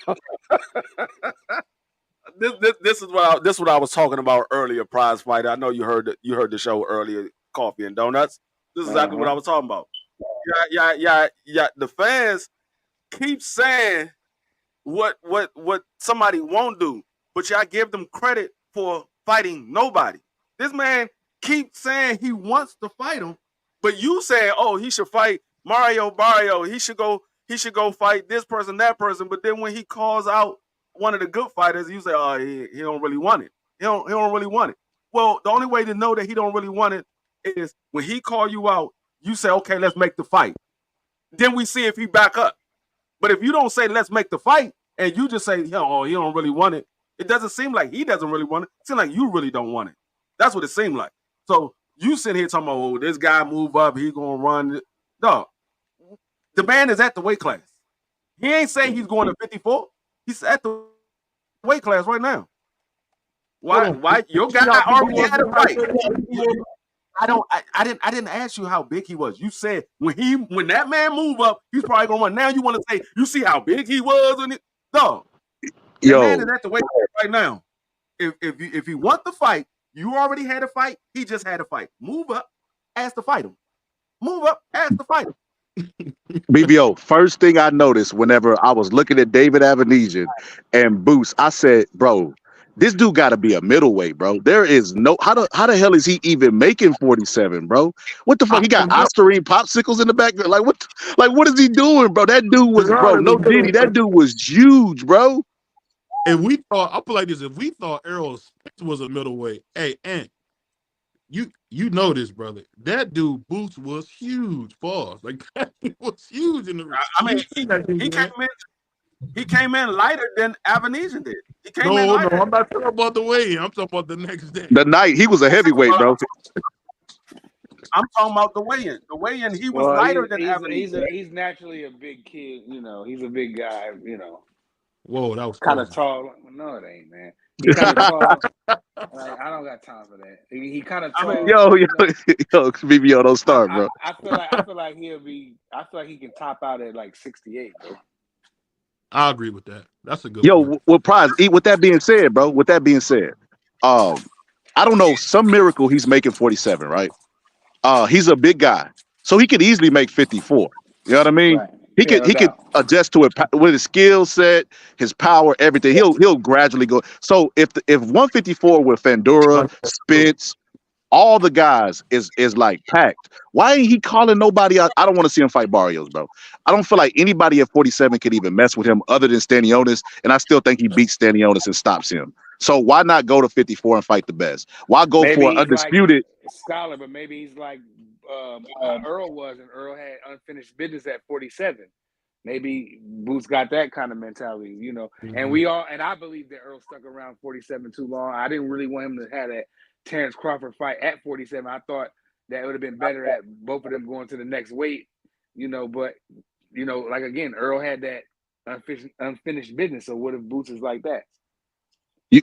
This is what I was talking about earlier, prize fighter. I know you heard the show earlier, Coffee and Donuts. This is exactly what I was talking about. Yeah. The fans keep saying what somebody won't do, but y'all give them credit for fighting nobody. This man keeps saying he wants to fight him, but you say, oh, he should fight Mario Barrio. He should go fight this person, that person. But then when he calls out one of the good fighters, you say, oh, he don't really want it. He don't really want it. Well, the only way to know that he don't really want it is when he call you out, you say, okay, let's make the fight. Then we see if he back up. But if you don't say, let's make the fight, and you just say, oh, he don't really want it, it doesn't seem like he doesn't really want it. It seems like you really don't want it. That's what it seemed like. So you sit here talking about, oh, this guy move up, he going to run. No. The man is at the weight class. He ain't saying he's going to 54. He's at the weight class right now. Why? Your guy already had a fight. I didn't ask you how big he was. You said when that man move up, he's probably gonna run. Now you want to say you see how big he was no. The man is at the weight right now. If he want the fight, you already had a fight. He just had a fight. Move up, ask to fight him. Move up, ask to fight him. BVO, first thing I noticed whenever I was looking at David Avenesian and Boots, I said, bro, this dude got to be a middleweight, bro. There is no how the hell is he even making 47, bro? What the fuck? He got Ostarine popsicles in the back. What is he doing, bro? That dude was, bro, no Diddy. That dude was huge, bro. And we thought, I'll put like this: if we thought Errol Spence was a middleweight, hey, and you know this, brother. That dude Boots was huge. Pause. Like he was huge in the ring. I mean, he came in lighter than Avenesian did. He came in lighter. No, I'm not talking about the weigh-in. I'm talking about the next day. The night he was a heavyweight, bro. I'm talking about the weigh-in. The weigh-in, he was lighter than Avenesian. He's naturally a big kid. You know, he's a big guy. You know. Whoa, that was kind of tall. No, it ain't, man. He kind of tall. Like, I don't got time for that. He kind of tall. Yo, BVO, don't start, bro. I feel like I feel like he can top out at like 68, bro. I agree with that. That's a good. Well, Prize. With that being said, bro. With that being said, I don't know. Some miracle he's making 47, right? He's a big guy, so he could easily make 54. You know what I mean? Right. He could adjust to it with his skill set, his power, everything. He'll gradually go. So if 154 with Fandura, Spence, all the guys is like packed, why ain't he calling nobody out? I don't want to see him fight Barrios, bro. I don't feel like anybody at 47 could even mess with him other than Stanionis, and I still think he beats Stanionis and stops him. So why not go to 54 and fight the best? Why go for an undisputed scholar? But maybe he's like Earl was, and Earl had unfinished business at 47. Maybe Boots got that kind of mentality, you know. Mm-hmm. And I believe that Earl stuck around 47 too long. I didn't really want him to have that Terence Crawford fight at 47. I thought that would have been better at both of them going to the next weight, you know. But you know, like again, Earl had that unfinished business. So what if Boots is like that?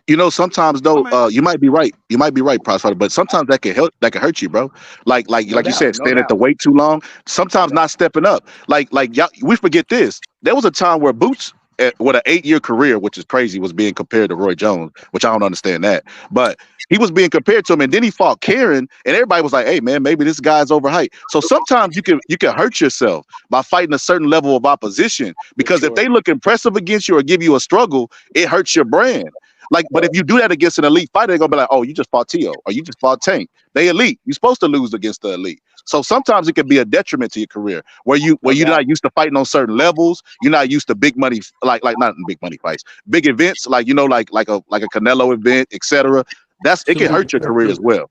You know, sometimes though, you might be right. You might be right, Prospect, but sometimes that can hurt you, bro. Like you said, staying at the weight too long. Sometimes not stepping up. Like y'all, we forget this. There was a time where Boots, with an 8-year career, which is crazy, was being compared to Roy Jones, which I don't understand that. But he was being compared to him, and then he fought Karen, and everybody was like, "Hey, man, maybe this guy's overhyped." So sometimes you can hurt yourself by fighting a certain level of opposition, because if they look impressive against you or give you a struggle, it hurts your brand. Like, but if you do that against an elite fighter, they're gonna be like, "Oh, you just fought Tio, or you just fought Tank. They elite. You're supposed to lose against the elite." So sometimes it can be a detriment to your career, where you're not used to fighting on certain levels. You're not used to big money, like not big money fights, big events, like like a Canelo event, etc. It can hurt your career as well.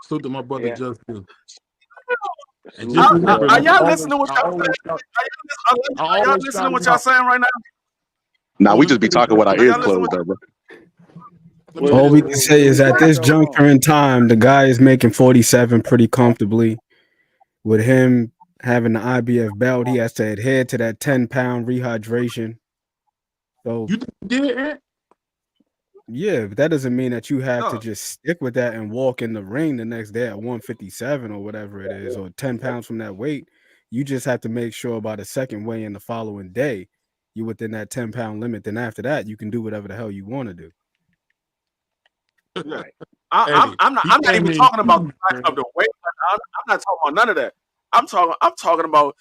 Salute to my brother Justin. Are y'all listening to what y'all saying? Are y'all listening to what y'all saying right now? Nah, we just be talking with our ears closed, bro. All we can say is at this juncture in time, the guy is making 47 pretty comfortably. With him having the IBF belt, he has to adhere to that 10-pound rehydration. So you did it? Yeah, but that doesn't mean that you have to just stick with that and walk in the ring the next day at 157 or whatever it is, or 10 pounds from that weight. You just have to make sure by the second weigh-in the following day, you're within that 10-pound limit. Then after that, you can do whatever the hell you want to do. Right. I'm not even talking about the fact of the weight. I'm not talking about none of that. I'm talking about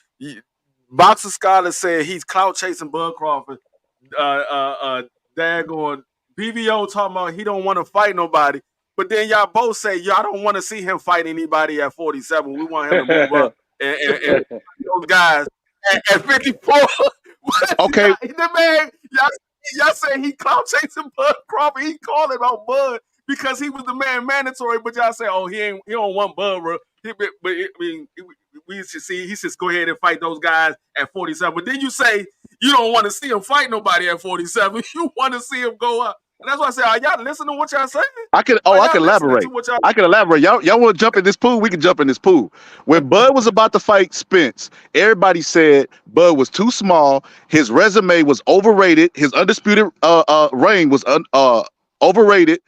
boxer scholars say he's clout chasing Bud Crawford. Daggone BVO talking about he don't want to fight nobody. But then y'all both say y'all don't want to see him fight anybody at 47. We want him to move up and those guys at 54. Okay. The man, y'all say he clout chasing Bud Crawford. He called him out Bud because he was the man mandatory. But y'all say, oh, he don't want Bud, bro. We should see he should go ahead and fight those guys at 47. But then you say you don't want to see him fight nobody at 47. You want to see him go up. And that's why I say, are y'all listening to what y'all saying? I can elaborate. I can elaborate. Y'all want to jump in this pool? We can jump in this pool. When Bud was about to fight Spence, everybody said Bud was too small. His resume was overrated. His undisputed reign was overrated.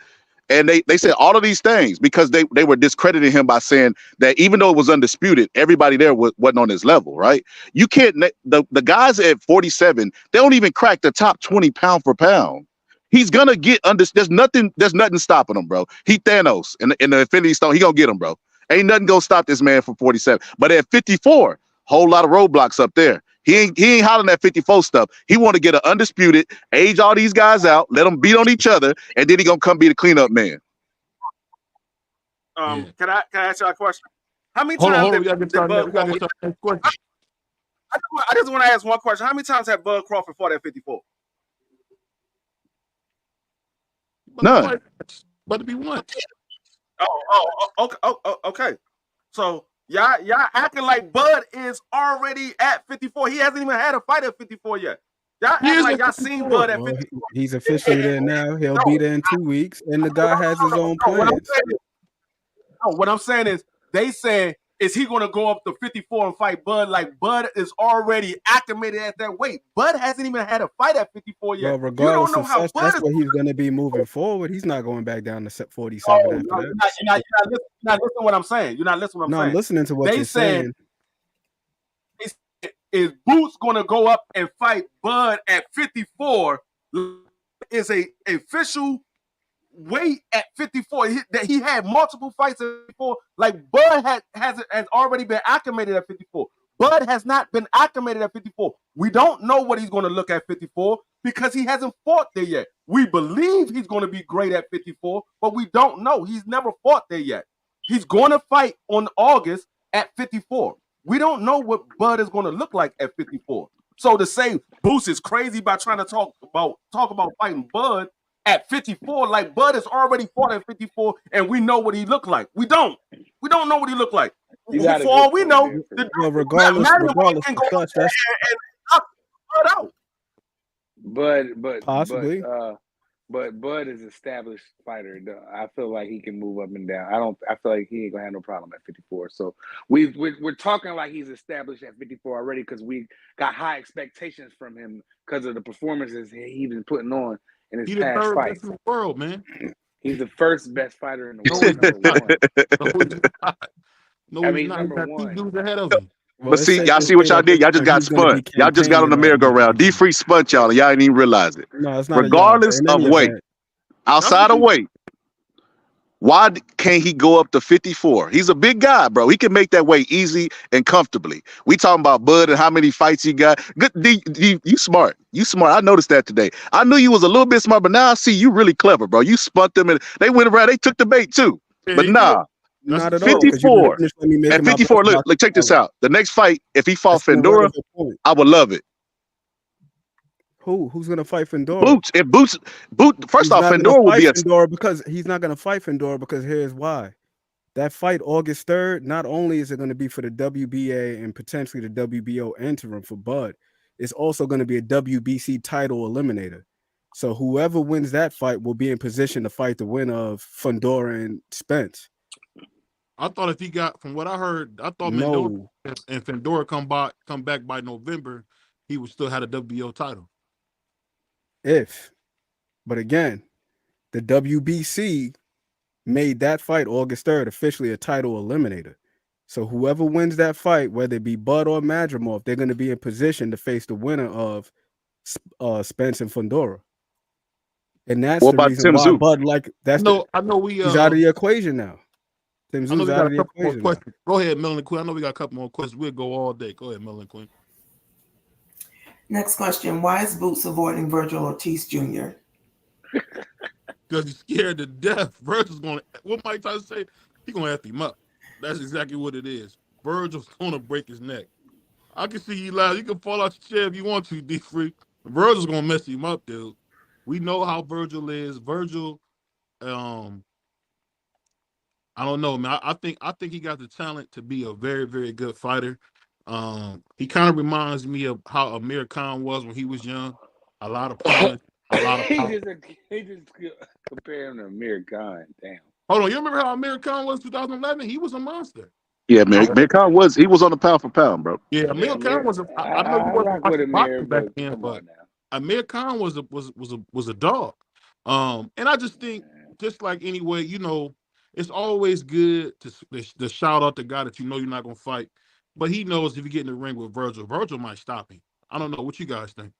And they said all of these things because they were discrediting him by saying that even though it was undisputed, everybody there wasn't on his level, right? You can't the guys at 47, they don't even crack the top 20 pound for pound. He's gonna get under. There's nothing stopping him, bro. He Thanos in the Infinity Stone. He gonna get him, bro. Ain't nothing gonna stop this man from 47. But at 54, whole lot of roadblocks up there. He ain't hollering that 54 stuff. He want to get an undisputed, age all these guys out, let them beat on each other, and then he gonna come be the cleanup man. Can I ask you a question? How many Hold times on, did we gotta get started. We gotta get started. Next question. I just want to ask one question. How many times have Bud Crawford fought at 54? None. But to be once. Okay. So y'all acting like Bud is already at 54. He hasn't even had a fight at 54 yet. Y'all acting like y'all seen Bud at 54. He's officially there now. He'll be there in 2 weeks, and the guy has his own plans. What I'm saying is, they said, is he going to go up to 54 and fight Bud? Like, Bud is already acclimated at that weight. Bud hasn't even had a fight at 54 yet. Well, regardless of such, Bud that's where he's going to be moving forward. He's not going back down to 47 after that. You're not listening to what I'm saying. You're not listening to what I'm saying. I'm listening to what you're saying. Is Boots going to go up and fight Bud at 54? Is a official weight at 54. He had multiple fights at 54. Like, Bud has already been acclimated at 54. Bud has not been acclimated at 54. We don't know what he's going to look at 54 because he hasn't fought there yet. We believe he's going to be great at 54, but we don't know. He's never fought there yet. He's going to fight on August at 54. We don't know what Bud is going to look like at 54. So to say Boots is crazy by trying to talk about fighting Bud at 54, like Bud has already fought at 54, and we know what he looked like. We don't know what he looked like. For all we know, regardless of such, that's But possibly. But Bud is an established fighter. I feel like he can move up and down. I feel like he ain't gonna have no problem at 54. So we're talking like he's established at 54 already because we got high expectations from him because of the performances he's been putting on in his past fights. Best in the world, man. He's the first best fighter in the world. No, he's not. He's got two dudes ahead of him. But see, y'all see what y'all did? Y'all just got spun. Y'all just got on the merry-go-round. D-Free spun y'all, and y'all didn't even realize it. No, it's not. Regardless of weight, outside of weight, why can't he go up to 54? He's a big guy, bro. He can make that weight easy and comfortably. We talking about Bud and how many fights he got. Good, you smart. You smart. I noticed that today. I knew you was a little bit smart, but now I see you really clever, bro. You spun them, and they went around. They took the bait too. But nah. Not at 54. At 54, look, check this out. The next fight, if he fought Fendora, I would love it. Who's gonna fight Fendora? Boots. If Boots, first off, Fendora will be a Fendora because he's not gonna fight Fendora because here's why. That fight August 3rd, not only is it going to be for the WBA and potentially the WBO interim for Bud, it's also going to be a WBC title eliminator. So whoever wins that fight will be in position to fight the winner of Fendora and Spence. I thought if he got, from what I heard, I thought Mendoza and Fendora come back by November, he would still have a WBO title. But again, the WBC made that fight August 3rd officially a title eliminator. So whoever wins that fight, whether it be Bud or Madrimov, they're going to be in position to face the winner of Spence and Fendora. And that's the reason why Bud I know he's out of the equation now. Tim Zoo's out of the equation. Go ahead, Melanie Quinn. I know we got a couple more questions. We'll go all day. Go ahead, Melanie Quinn. Next question. Why is Boots avoiding Virgil Ortiz Jr.? Because he's scared to death. Virgil's going to, what Mike Tyson say? He's going to F him up. That's exactly what it is. Virgil's going to break his neck. I can see you loud. You can fall out your chair if you want to, D-Free. Virgil's going to mess him up, dude. We know how Virgil is. Virgil, I don't know, man. I think he got the talent to be a very, very good fighter. He kind of reminds me of how Amir Khan was when he was young. A lot of talent, a lot of power. He just compare him to Amir Khan. Damn. Hold on, you remember how Amir Khan was 2011? He was a monster. Yeah, Amir Khan was. He was on the pound for pound, bro. Yeah, Amir Khan was. I know he wasn't with Amir back then, but Amir Khan was a dog. And I just think just like anyway, you know, it's always good to shout out the guy that you know you're not gonna fight, but he knows if you get in the ring with Virgil, Virgil might stop him. I don't know what you guys think.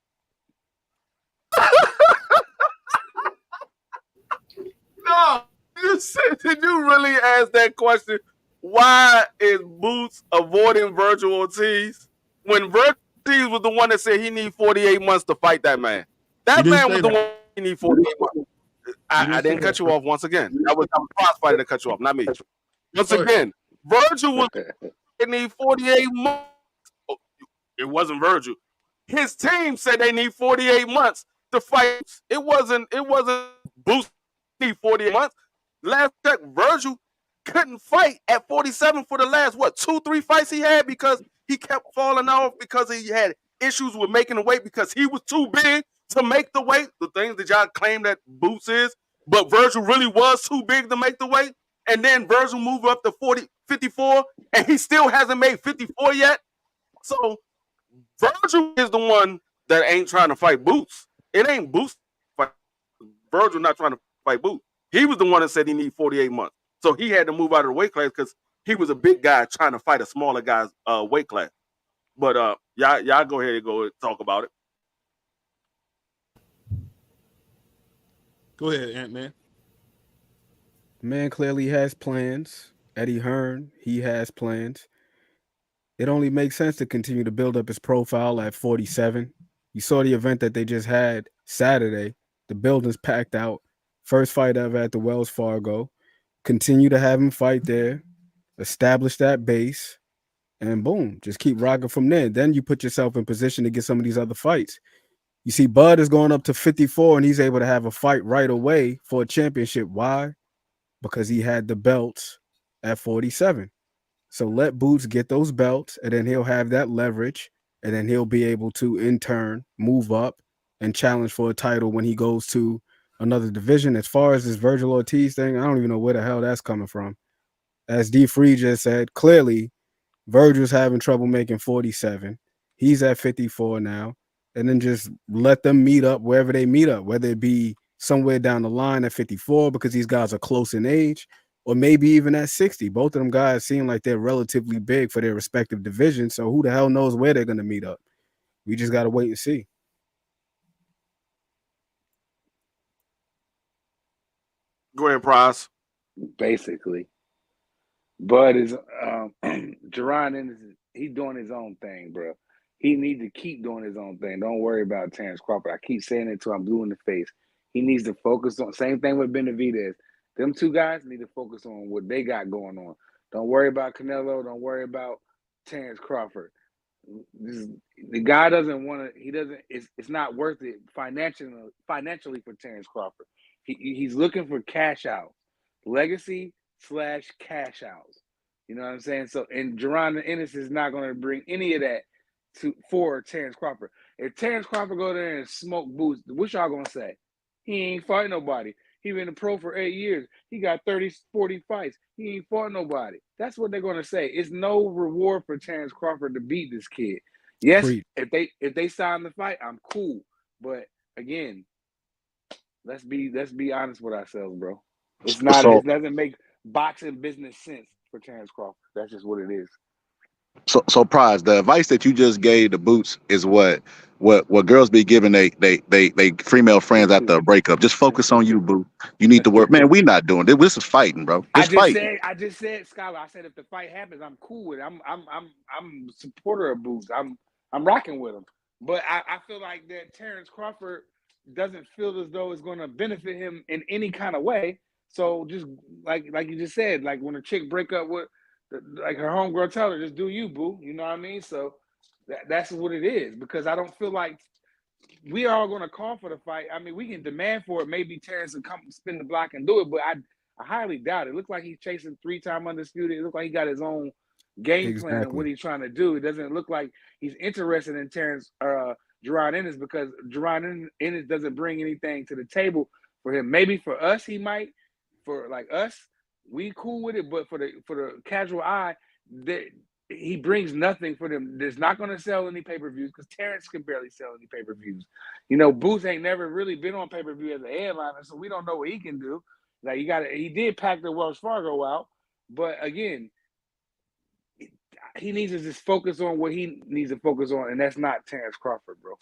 No, did you really ask that question? Why is Boots avoiding Virgil Ortiz when Virgil Ortiz was the one that said he need 48 months to fight that man? That man was the one he need 48 months. I didn't cut you off once again. That was Crossfighter that cut you off, not me. Once again, Virgil was they need 48 months. Oh, it wasn't Virgil. His team said they need 48 months to fight. It wasn't Boots need 48 months. Last check, Virgil couldn't fight at 47 for the last 2-3 fights he had because he kept falling off because he had issues with making the weight because he was too big to make the weight. The things that y'all claim that Boots is, but Virgil really was too big to make the weight. And then Virgil moved up to 54, and he still hasn't made 54 yet. So Virgil is the one that ain't trying to fight Boots. It ain't Boots fight. Virgil not trying to fight Boots. He was the one that said he need 48 months. So he had to move out of the weight class because he was a big guy trying to fight a smaller guy's weight class. But y'all go ahead and go talk about it. Go ahead, Ant-Man. The man clearly has plans. Eddie Hearn, he has plans. It only makes sense to continue to build up his profile at 47. You saw the event that they just had Saturday. The building's packed out. First fight ever at the Wells Fargo. Continue to have him fight there. Establish that base. And boom, just keep rocking from there. Then you put yourself in position to get some of these other fights. You see, Bud is going up to 54, and he's able to have a fight right away for a championship. Why? Because he had the belts at 47. So let Boots get those belts, and then he'll have that leverage, and then he'll be able to, in turn, move up and challenge for a title when he goes to another division. As far as this Virgil Ortiz thing, I don't even know where the hell that's coming from. As D. Free just said, clearly, Virgil's having trouble making 47. He's at 54 now. And then just let them meet up wherever they meet up, whether it be somewhere down the line at 54 because these guys are close in age, or maybe even at 60. Both of them guys seem like they're relatively big for their respective divisions, so who the hell knows where they're going to meet up? We just got to wait and see. Go ahead, Price. Basically. Bud is Jaron Ennis, he's doing his own thing, bro. He needs to keep doing his own thing. Don't worry about Terence Crawford. I keep saying it till I'm blue in the face. He needs to focus on same thing with Benavidez. Them two guys need to focus on what they got going on. Don't worry about Canelo. Don't worry about Terence Crawford. The guy doesn't want to. He doesn't. It's not worth it financially for Terence Crawford. He's looking for cash out, legacy / cash outs. You know what I'm saying? So, and Jaron Ennis is not going to bring any of that for Terence Crawford. If Terence Crawford go there and smoke Boots, what y'all gonna say? He ain't fighting nobody. He been a pro for 8 years. He got 30, 40 fights. He ain't fought nobody. That's what they're gonna say. It's no reward for Terence Crawford to beat this kid. Yes, if they sign the fight, I'm cool. But again, let's be honest with ourselves, bro. It's not. It doesn't make boxing business sense for Terence Crawford. That's just what it is. So Prize, the advice that you just gave the Boots is what girls be giving they female friends after a breakup. Just focus on you, boo. You need to work. Man, we not doing this. This is fighting, bro. I just said, Skylar. I said if the fight happens, I'm cool with it. I'm a supporter of Boots. I'm rocking with him. But I feel like that Terence Crawford doesn't feel as though it's going to benefit him in any kind of way. So just like you just said, like when a chick break up with. Like her homegirl tell her, just do you, boo. You know what I mean? So that's what it is. Because I don't feel like we are all going to call for the fight. I mean, we can demand for it. Maybe Terence will come spin the block and do it, but I highly doubt it. It looks like he's chasing 3-time undisputed. It looks like he got his own game plan of what he's trying to do. It doesn't look like he's interested in Terence Jaron Ennis because Jaron Ennis doesn't bring anything to the table for him. Maybe for us, he might. For like us, we cool with it, but for the casual eye, he brings nothing for them. There's not going to sell any pay-per-views because Terence can barely sell any pay-per-views. You know, Booth ain't never really been on pay-per-view as a headliner, so we don't know what he can do. Like he did pack the Wells Fargo out, but again, he needs to just focus on what he needs to focus on, and that's not Terence Crawford, bro.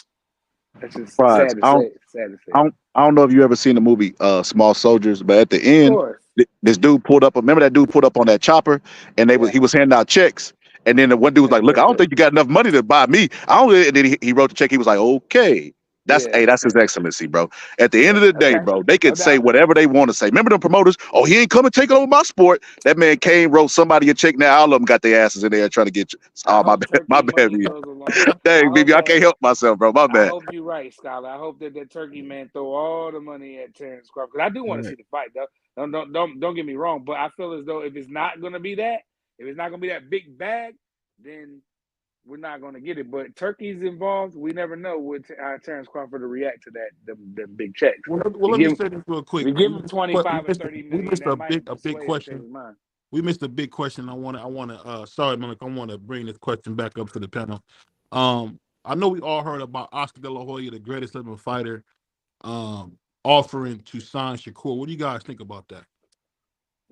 That's just Prize. sad to say. Sad to say. I don't know if you ever seen the movie Small Soldiers, but at the Of end, course. this dude pulled up. Remember that dude pulled up on that chopper, and he was handing out checks. And then the one dude was like, "Look, I don't think you got enough money to buy me. I don't." And then he wrote the check. He was like, "Okay, that's His Excellency, bro." At the end of the day, bro, they could say whatever they want to say. Remember the promoters? Oh, he ain't coming taking over my sport. That man came, wrote somebody a check. Now all of them got their asses in there trying to get. Oh, my bad, my bad. Dang, baby, I can't help myself, bro. My bad. I hope you're right, Scholar. I hope that Turkey man throw all the money at Terence Crawford, because I do want to see the fight, though. Don't get me wrong, but I feel as though if it's not gonna be that, big bag, then we're not gonna get it. But Turkey's involved. We never know how Terence Crawford will react to the big checks. Well, let me say this real quick. We give him 25 or 30 million. We missed that a might big question. We missed a big question. I want to. Sorry, Malik. I want to bring this question back up to the panel. I know we all heard about Oscar De La Hoya, the greatest living fighter, offering to sign Shakur. What do you guys think about that?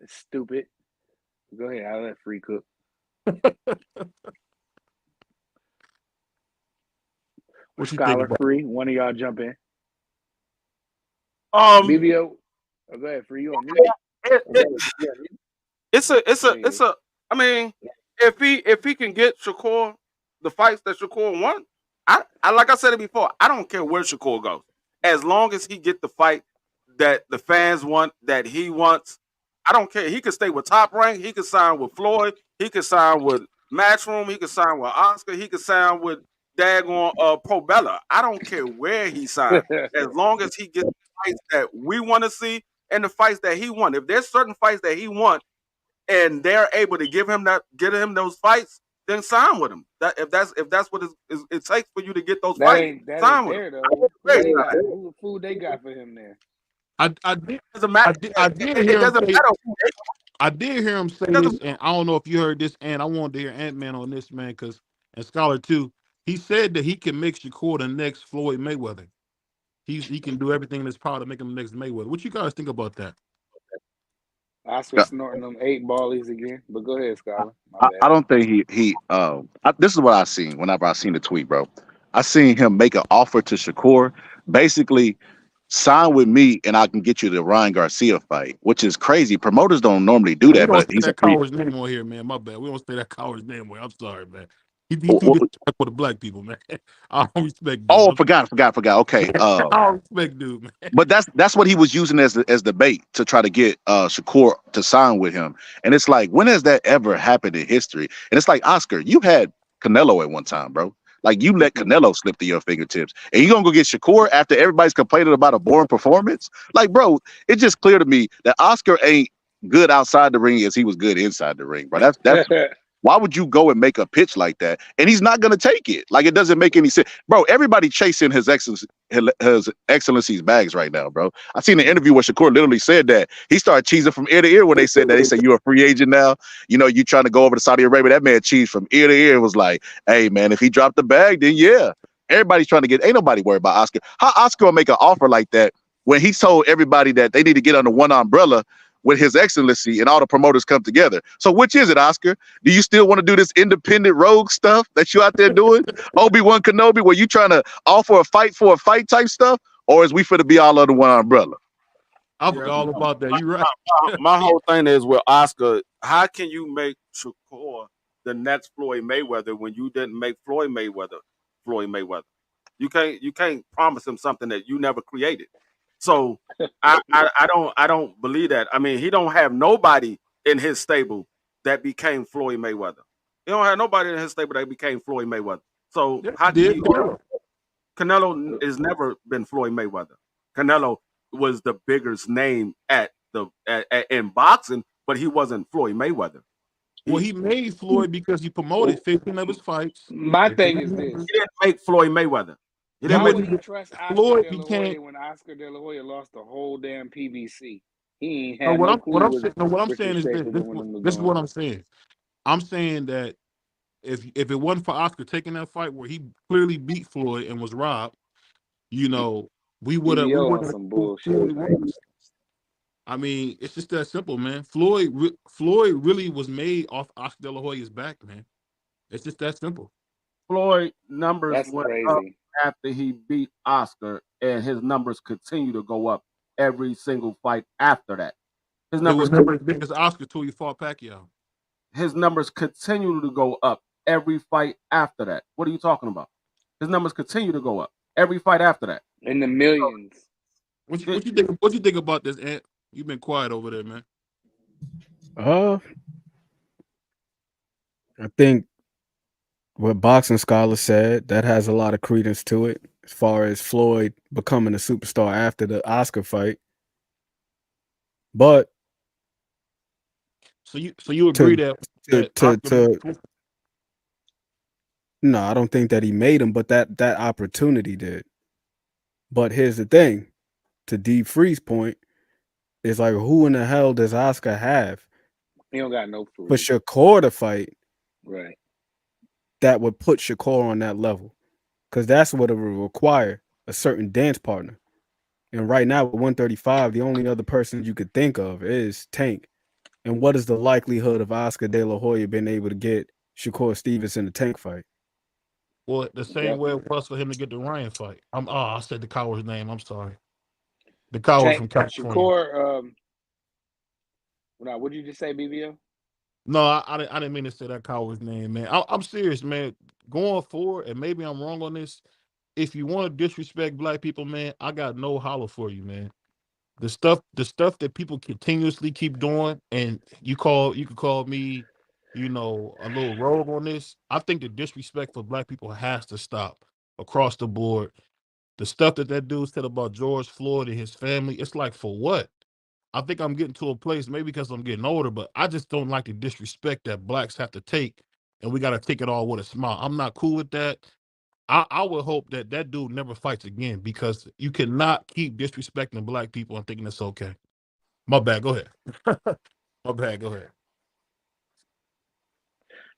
It's stupid. Go ahead. I'll let Free cook. What you Scholar think about Free? One of y'all jump in. BVO. Oh, go ahead, Free. You on mute? It's a. I mean, if he can get Shakur the fights that Shakur won, I like I said it before. I don't care where Shakur goes, as long as he get the fight that the fans want, that he wants. I don't care. He could stay with Top Rank. He could sign with Floyd. He could sign with Matchroom. He could sign with Oscar. He could sign with daggone Pro Bella. I don't care where he signed, as long as he gets the fights that we want to see and the fights that he won. If there's certain fights that he won, and they're able to get him those fights, then sign with him. If that's what it takes for you to get those fights, sign with him. Who food they got for him there? I did hear him say this, and I don't know if you heard this, and I wanted to hear Ant-Man on this, man, and Scholar too. He said that he can make Shakur the next Floyd Mayweather. He can do everything in his power to make him the next Mayweather. What you guys think about that? Oscar snorting them 8 ballies again, but go ahead, Scholar. I don't think this is what I seen whenever I seen the tweet, bro. I seen him make an offer to Shakur, basically sign with me and I can get you the Ryan Garcia fight, which is crazy. Promoters don't normally do that, but he's that coward's name on here, man. My bad. We don't say that coward's name on. I'm sorry, man. He too disrespectful for the black people, man. I don't respect. Dude. Oh, forgot. Okay. I don't respect, dude, man. But that's what he was using as the bait to try to get Shakur to sign with him. And it's like, when has that ever happened in history? And it's like, Oscar, you had Canelo at one time, bro. Like, you let Canelo slip through your fingertips, and you gonna go get Shakur after everybody's complaining about a boring performance? Like, bro, it's just clear to me that Oscar ain't good outside the ring as he was good inside the ring, bro. That's why would you go and make a pitch like that? And he's not gonna take it. Like, it doesn't make any sense, bro. Everybody chasing his excellency's bags right now, bro. I seen an interview where Shakur literally said that he started cheesing from ear to ear when they said that. They said, "You're a free agent now. You know, you trying to go over to Saudi Arabia." That man cheesed from ear to ear. It was like, "Hey, man, if he dropped the bag, then yeah." Everybody's trying to get. Ain't nobody worried about Oscar. How Oscar will make an offer like that when he told everybody that they need to get under one umbrella with his excellency and all the promoters come together? So which is it, Oscar? Do you still want to do this independent rogue stuff that you out there doing? Obi-Wan Kenobi, where you trying to offer a fight for a fight type stuff? Or is we finna be all under one umbrella? I forgot all about that. You're right. My whole thing is with Oscar, how can you make Shakur the next Floyd Mayweather when you didn't make Floyd Mayweather Floyd Mayweather? You can't promise him something that you never created. So I don't believe that. I mean, he don't have nobody in his stable that became Floyd Mayweather. He don't have nobody in his stable that became Floyd Mayweather. So how can he? Canelo has never been Floyd Mayweather. Canelo was the biggest name in boxing, but he wasn't Floyd Mayweather. Well, he made Floyd because he promoted 15 of his fights. My thing is this: he didn't make Floyd Mayweather. Why would he trust Oscar De La Hoya when Oscar De La Hoya lost the whole damn PBC? He ain't had no clue. What I'm saying is this. This is what I'm saying. I'm saying that if it wasn't for Oscar taking that fight where he clearly beat Floyd and was robbed, you know, we would have. Some bullshit. I mean, it's just that simple, man. Floyd really was made off Oscar De La Hoya's back, man. It's just that simple. Floyd numbers That's went up crazy. after he beat Oscar, and his numbers continue to go up every single fight after that. His It numbers was never as big as Oscar till he fought Pacquiao. his numbers continue to go up every fight after that. What are you talking about? His numbers continue to go up every fight after that. In the millions. What you think? What you think about this, Ant? You've been quiet over there, man. I think what boxing scholars said that has a lot of credence to it, as far as Floyd becoming a superstar after the Oscar fight. But so you agree no, I don't think that he made him, but that opportunity did. But here's the thing, to D Free's point, is like, who in the hell does Oscar have? He don't got no food. For Shakur to fight, right? That would put Shakur on that level, because that's what it would require, a certain dance partner. And right now, with 135, the only other person you could think of is Tank. And what is the likelihood of Oscar De La Hoya being able to get Shakur Stevens in a Tank fight? Well, the same way it was for him to get the Ryan fight. I said the coward's name. I'm sorry. The coward from California. Shakur, now, what did you just say, BVO? No, I didn't mean to say that coward's name, man. I'm serious, man. Going forward, and maybe I'm wrong on this, if you want to disrespect black people, man, I got no holler for you, man. The stuff that people continuously keep doing, and you could call me, a little rogue on this. I think the disrespect for black people has to stop across the board. The stuff that dude said about George Floyd and his family, it's like, for what? I think I'm getting to a place, maybe because I'm getting older, but I just don't like the disrespect that blacks have to take, and we got to take it all with a smile. I'm not cool with that. I would hope that dude never fights again, because you cannot keep disrespecting black people and thinking it's okay. My bad. Go ahead. My bad. Go ahead.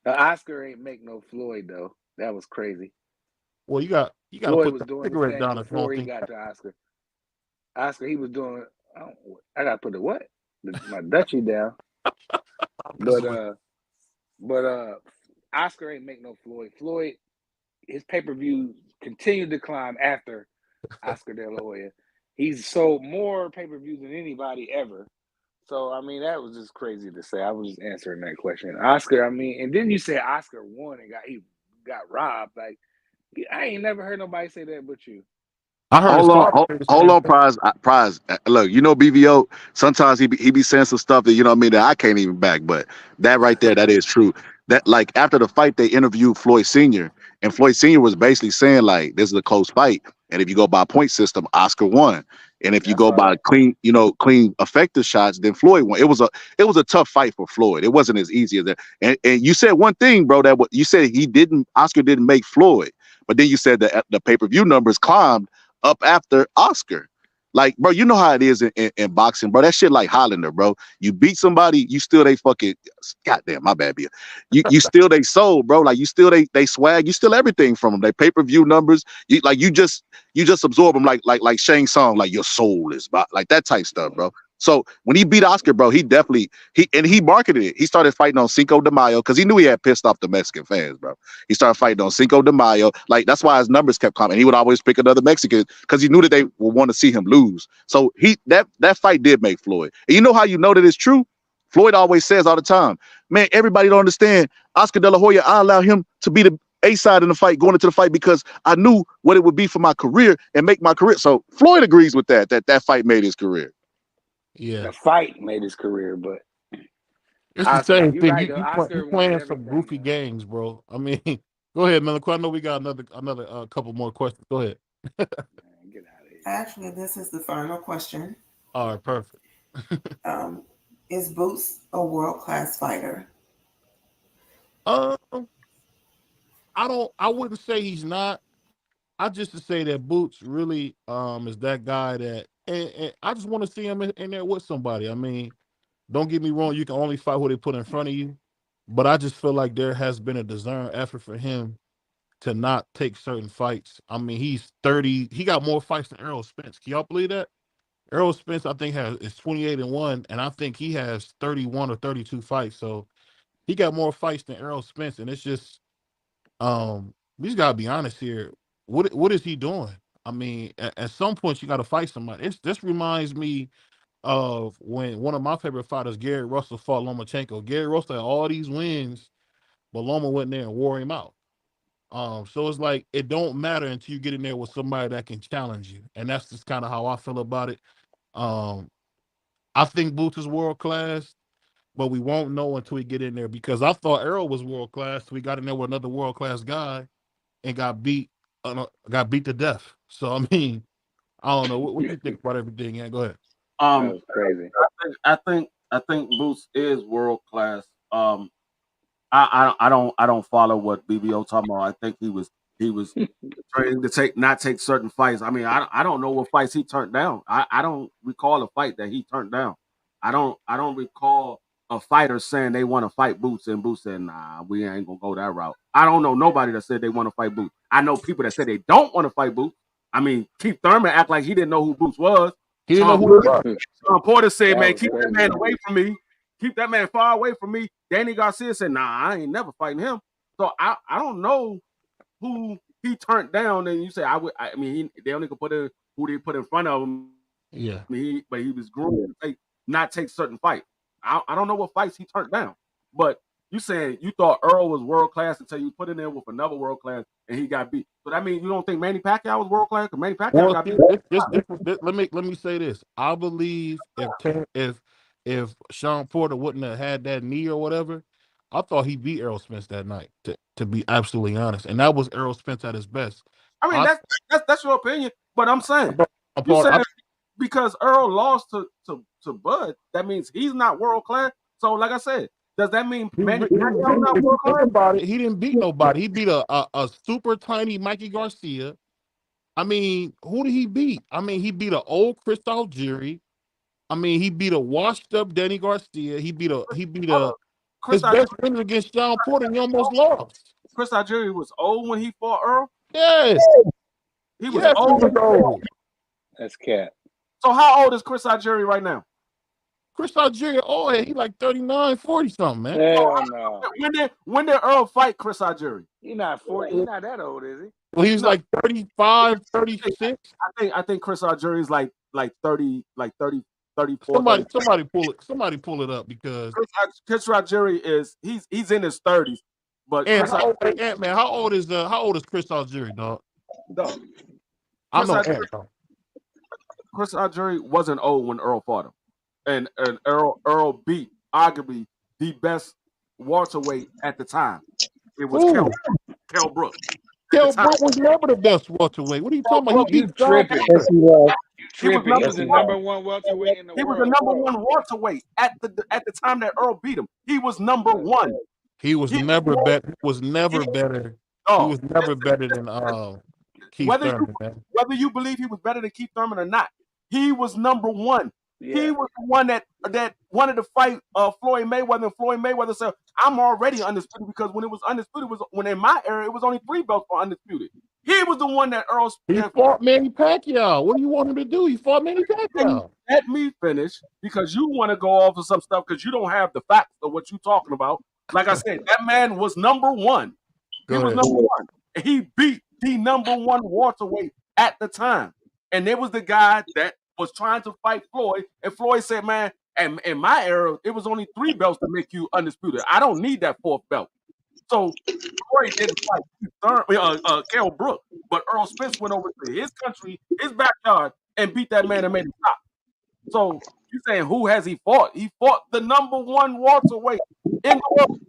The Oscar ain't make no Floyd though. That was crazy. Well, you got to Floyd put was the doing his cigarette thing down if you don't before he think got that. to Oscar. Oscar, he was doing. I got to put the what? My Dutchie down. But Oscar ain't make no Floyd. Floyd, his pay-per-views continued to climb after Oscar De La Hoya. He's sold more pay-per-views than anybody ever. So, I mean, that was just crazy to say. I was just answering that question. Oscar, I mean, and then you say Oscar won and he got robbed. Like, I ain't never heard nobody say that but you. I heard Hold on, Prize. Look, BVO. Sometimes he be saying some stuff that that I can't even back. But that right there, that is true. That, like, after the fight, they interviewed Floyd Senior, and Floyd Senior was basically saying, like, this is a close fight, and if you go by point system, Oscar won, and if you go by clean effective shots, then Floyd won. It was a tough fight for Floyd. It wasn't as easy as that. And you said one thing, bro. That you said Oscar didn't make Floyd, but then you said that the pay-per-view numbers climbed up after Oscar. Like, bro, you know how it is in boxing, bro. That shit like Highlander, bro. You beat somebody, you still they fucking, goddamn, my bad, Bill. You still they soul, bro. Like, you still they swag, you still everything from them. They pay-per-view numbers, you just absorb them like Shang Tsung, like your soul is like that type stuff, bro. So when he beat Oscar, bro, he marketed it. He started fighting on Cinco de Mayo because he knew he had pissed off the Mexican fans, bro. He started fighting on Cinco de Mayo. Like, that's why his numbers kept coming. He would always pick another Mexican because he knew that they would want to see him lose. So that fight did make Floyd. And you know how you know that it's true? Floyd always says all the time, man, everybody don't understand. Oscar De La Hoya, I allow him to be the A side in the fight, going into the fight, because I knew what it would be for my career and make my career. So Floyd agrees with that fight made his career. Yeah, the fight made his career, but it's Oscar, the same you thing. right You though. you, Oscar you wanted playing some everything. goofy games, bro. I mean, go ahead, Melico. I know we got another couple more questions. Go ahead. Man, get out of here. Actually, this is the final question. All right, perfect. Is Boots a world-class fighter? I wouldn't say he's not. I just to say that Boots really is that guy that, and I just want to see him in there with somebody. I mean, don't get me wrong, you can only fight who they put in front of you, but I just feel like there has been a discerned effort for him to not take certain fights. I mean, he's 30. He got more fights than Errol Spence. Can y'all believe that? Errol Spence, I think, is 28-1, and I think he has 31 or 32 fights. So he got more fights than Errol Spence, and it's just, we just gotta be honest here. What is he doing? I mean, at some point you got to fight somebody. This reminds me of when one of my favorite fighters, Gary Russell, fought Lomachenko. Gary Russell had all these wins, but Loma went there and wore him out. So it's like it don't matter until you get in there with somebody that can challenge you, and that's just kind of how I feel about it. I think Boots is world class, but we won't know until we get in there because I thought Errol was world class. So we got in there with another world class guy and got beat to death. So I mean, I don't know what you think about everything. Yeah, go ahead. That was crazy. I think Boots is world class. I don't follow what BVO talking about. I think he was trying to not take certain fights. I mean, I don't know what fights he turned down. I don't recall a fight that he turned down. I don't recall a fighter saying they want to fight Boots and Boots said, nah, we ain't gonna go that route. I don't know nobody that said they want to fight Boots. I know people that said they don't want to fight Boots. I mean, Keith Thurman act like he didn't know who Boots was. He didn't know who he was. Tom Porter said, man, keep that man away from me. Keep that man far away from me. Danny Garcia said, nah, I ain't never fighting him. So I don't know who he turned down. And you say, I mean, they only could put who they put in front of him. Yeah. But he was groomed to not take certain fights. I don't know what fights he turned down. But you saying you thought Earl was world class until you put in there with another world class and he got beat. So that means you don't think Manny Pacquiao was world class? Because Manny Pacquiao got beat. Let me say this. I believe if Sean Porter wouldn't have had that knee or whatever, I thought he beat Errol Spence that night. To be absolutely honest, and that was Errol Spence at his best. I mean, that's your opinion, but I'm saying you said because Earl lost to Bud, that means he's not world class. So, like I said, does that mean Manny Pacquiao not world class? He didn't beat nobody. He beat a super tiny Mikey Garcia. I mean, who did he beat? I mean, he beat an old Chris Algieri. I mean, he beat a washed up Danny Garcia. He beat his best friend against Sean Porter, and he almost lost. Chris Algieri was old when he fought Earl? Yes. He was old. That's cat. So how old is Chris Algieri right now? Chris Algieri, he like 39, 40 something, man. Hell no. When did Earl fight Chris Algieri? He's not 40. He's not that old, is he? Well, he was like 35, 36. I think Chris Algieri is like 30, 34. Somebody pull it up because Chris Algieri is he's in his 30s. But how old is Chris Algieri, dog? I know Chris Algieri wasn't old when Earl fought him. And Earl beat arguably the best welterweight at the time. It was Kell Brook. Kell Brook was never the best welterweight. What are you talking about? You tripping. You tripping. He was the number one welterweight in the world. He was the number one welterweight at the time that Earl beat him. He was number one. He was never better. He was never better. He was never better than Keith Thurman. Whether you believe he was better than Keith Thurman or not, he was number one. Yeah. He was the one that wanted to fight Floyd Mayweather, and Floyd Mayweather said, "I'm already undisputed," because when it was undisputed, when in my era it was only 3 belts for undisputed. He was the one that Earl. He fought Manny Pacquiao. What do you want him to do? He fought Manny Pacquiao. Let me finish because you want to go off of some stuff because you don't have the facts of what you're talking about. Like I said, that man was number one. He was number one. And he beat the number one welterweight at the time, and it was the guy that was trying to fight Floyd, and Floyd said, man, and in my era, it was only 3 belts to make you undisputed. I don't need that 4th belt. So Floyd didn't fight Kell Brook, but Earl Spence went over to his country, his backyard, and beat that man and made him stop. So you're saying who has he fought? He fought the number one welterweight in the world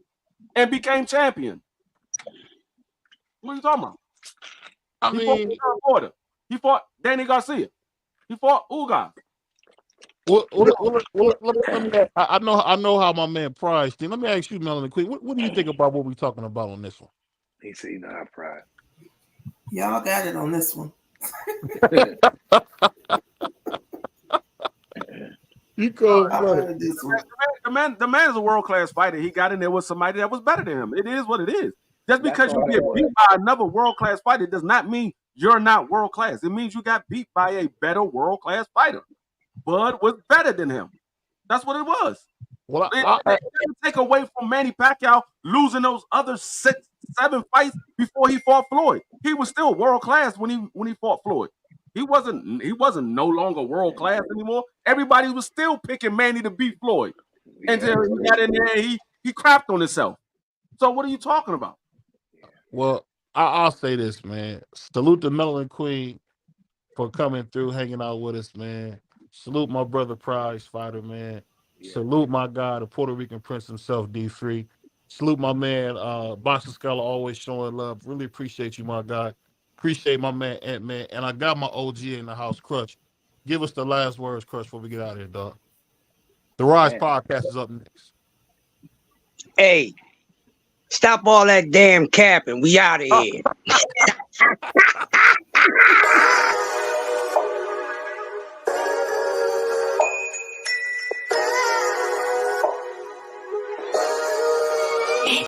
and became champion. What are you talking about? He fought Danny Garcia. He fought Ugas. I know how my man Pride thinks. Let me ask you, Melanie, quick. What do you think about what we're talking about on this one? He said, "You know, I Pride." Y'all got it on this one. You go. The man is a world class fighter. He got in there with somebody that was better than him. It is what it is. Just because you get beat by another world class fighter does not mean you're not world class. It means you got beat by a better world class fighter. Bud was better than him. That's what it was. Well, It didn't take away from Manny Pacquiao losing those other 6-7 fights before he fought Floyd. He was still world class when he fought Floyd. He wasn't no longer world class anymore. Everybody was still picking Manny to beat Floyd. Until he got in there and he crapped on himself. So what are you talking about? Well, I'll say this, man. Salute the Melon Queen for coming through, hanging out with us, man. Salute my brother Prize Fighter, man. Yeah. Salute my guy, the Puerto Rican Prince himself, D3. Salute my man, Boxing Scholar, always showing love. Really appreciate you, my guy. Appreciate my man, Ant-Man. And I got my OG in the house, Crush. Give us the last words, Crush, before we get out of here, dog. The Rise Podcast is up next. Hey, stop all that damn capping. We out of here.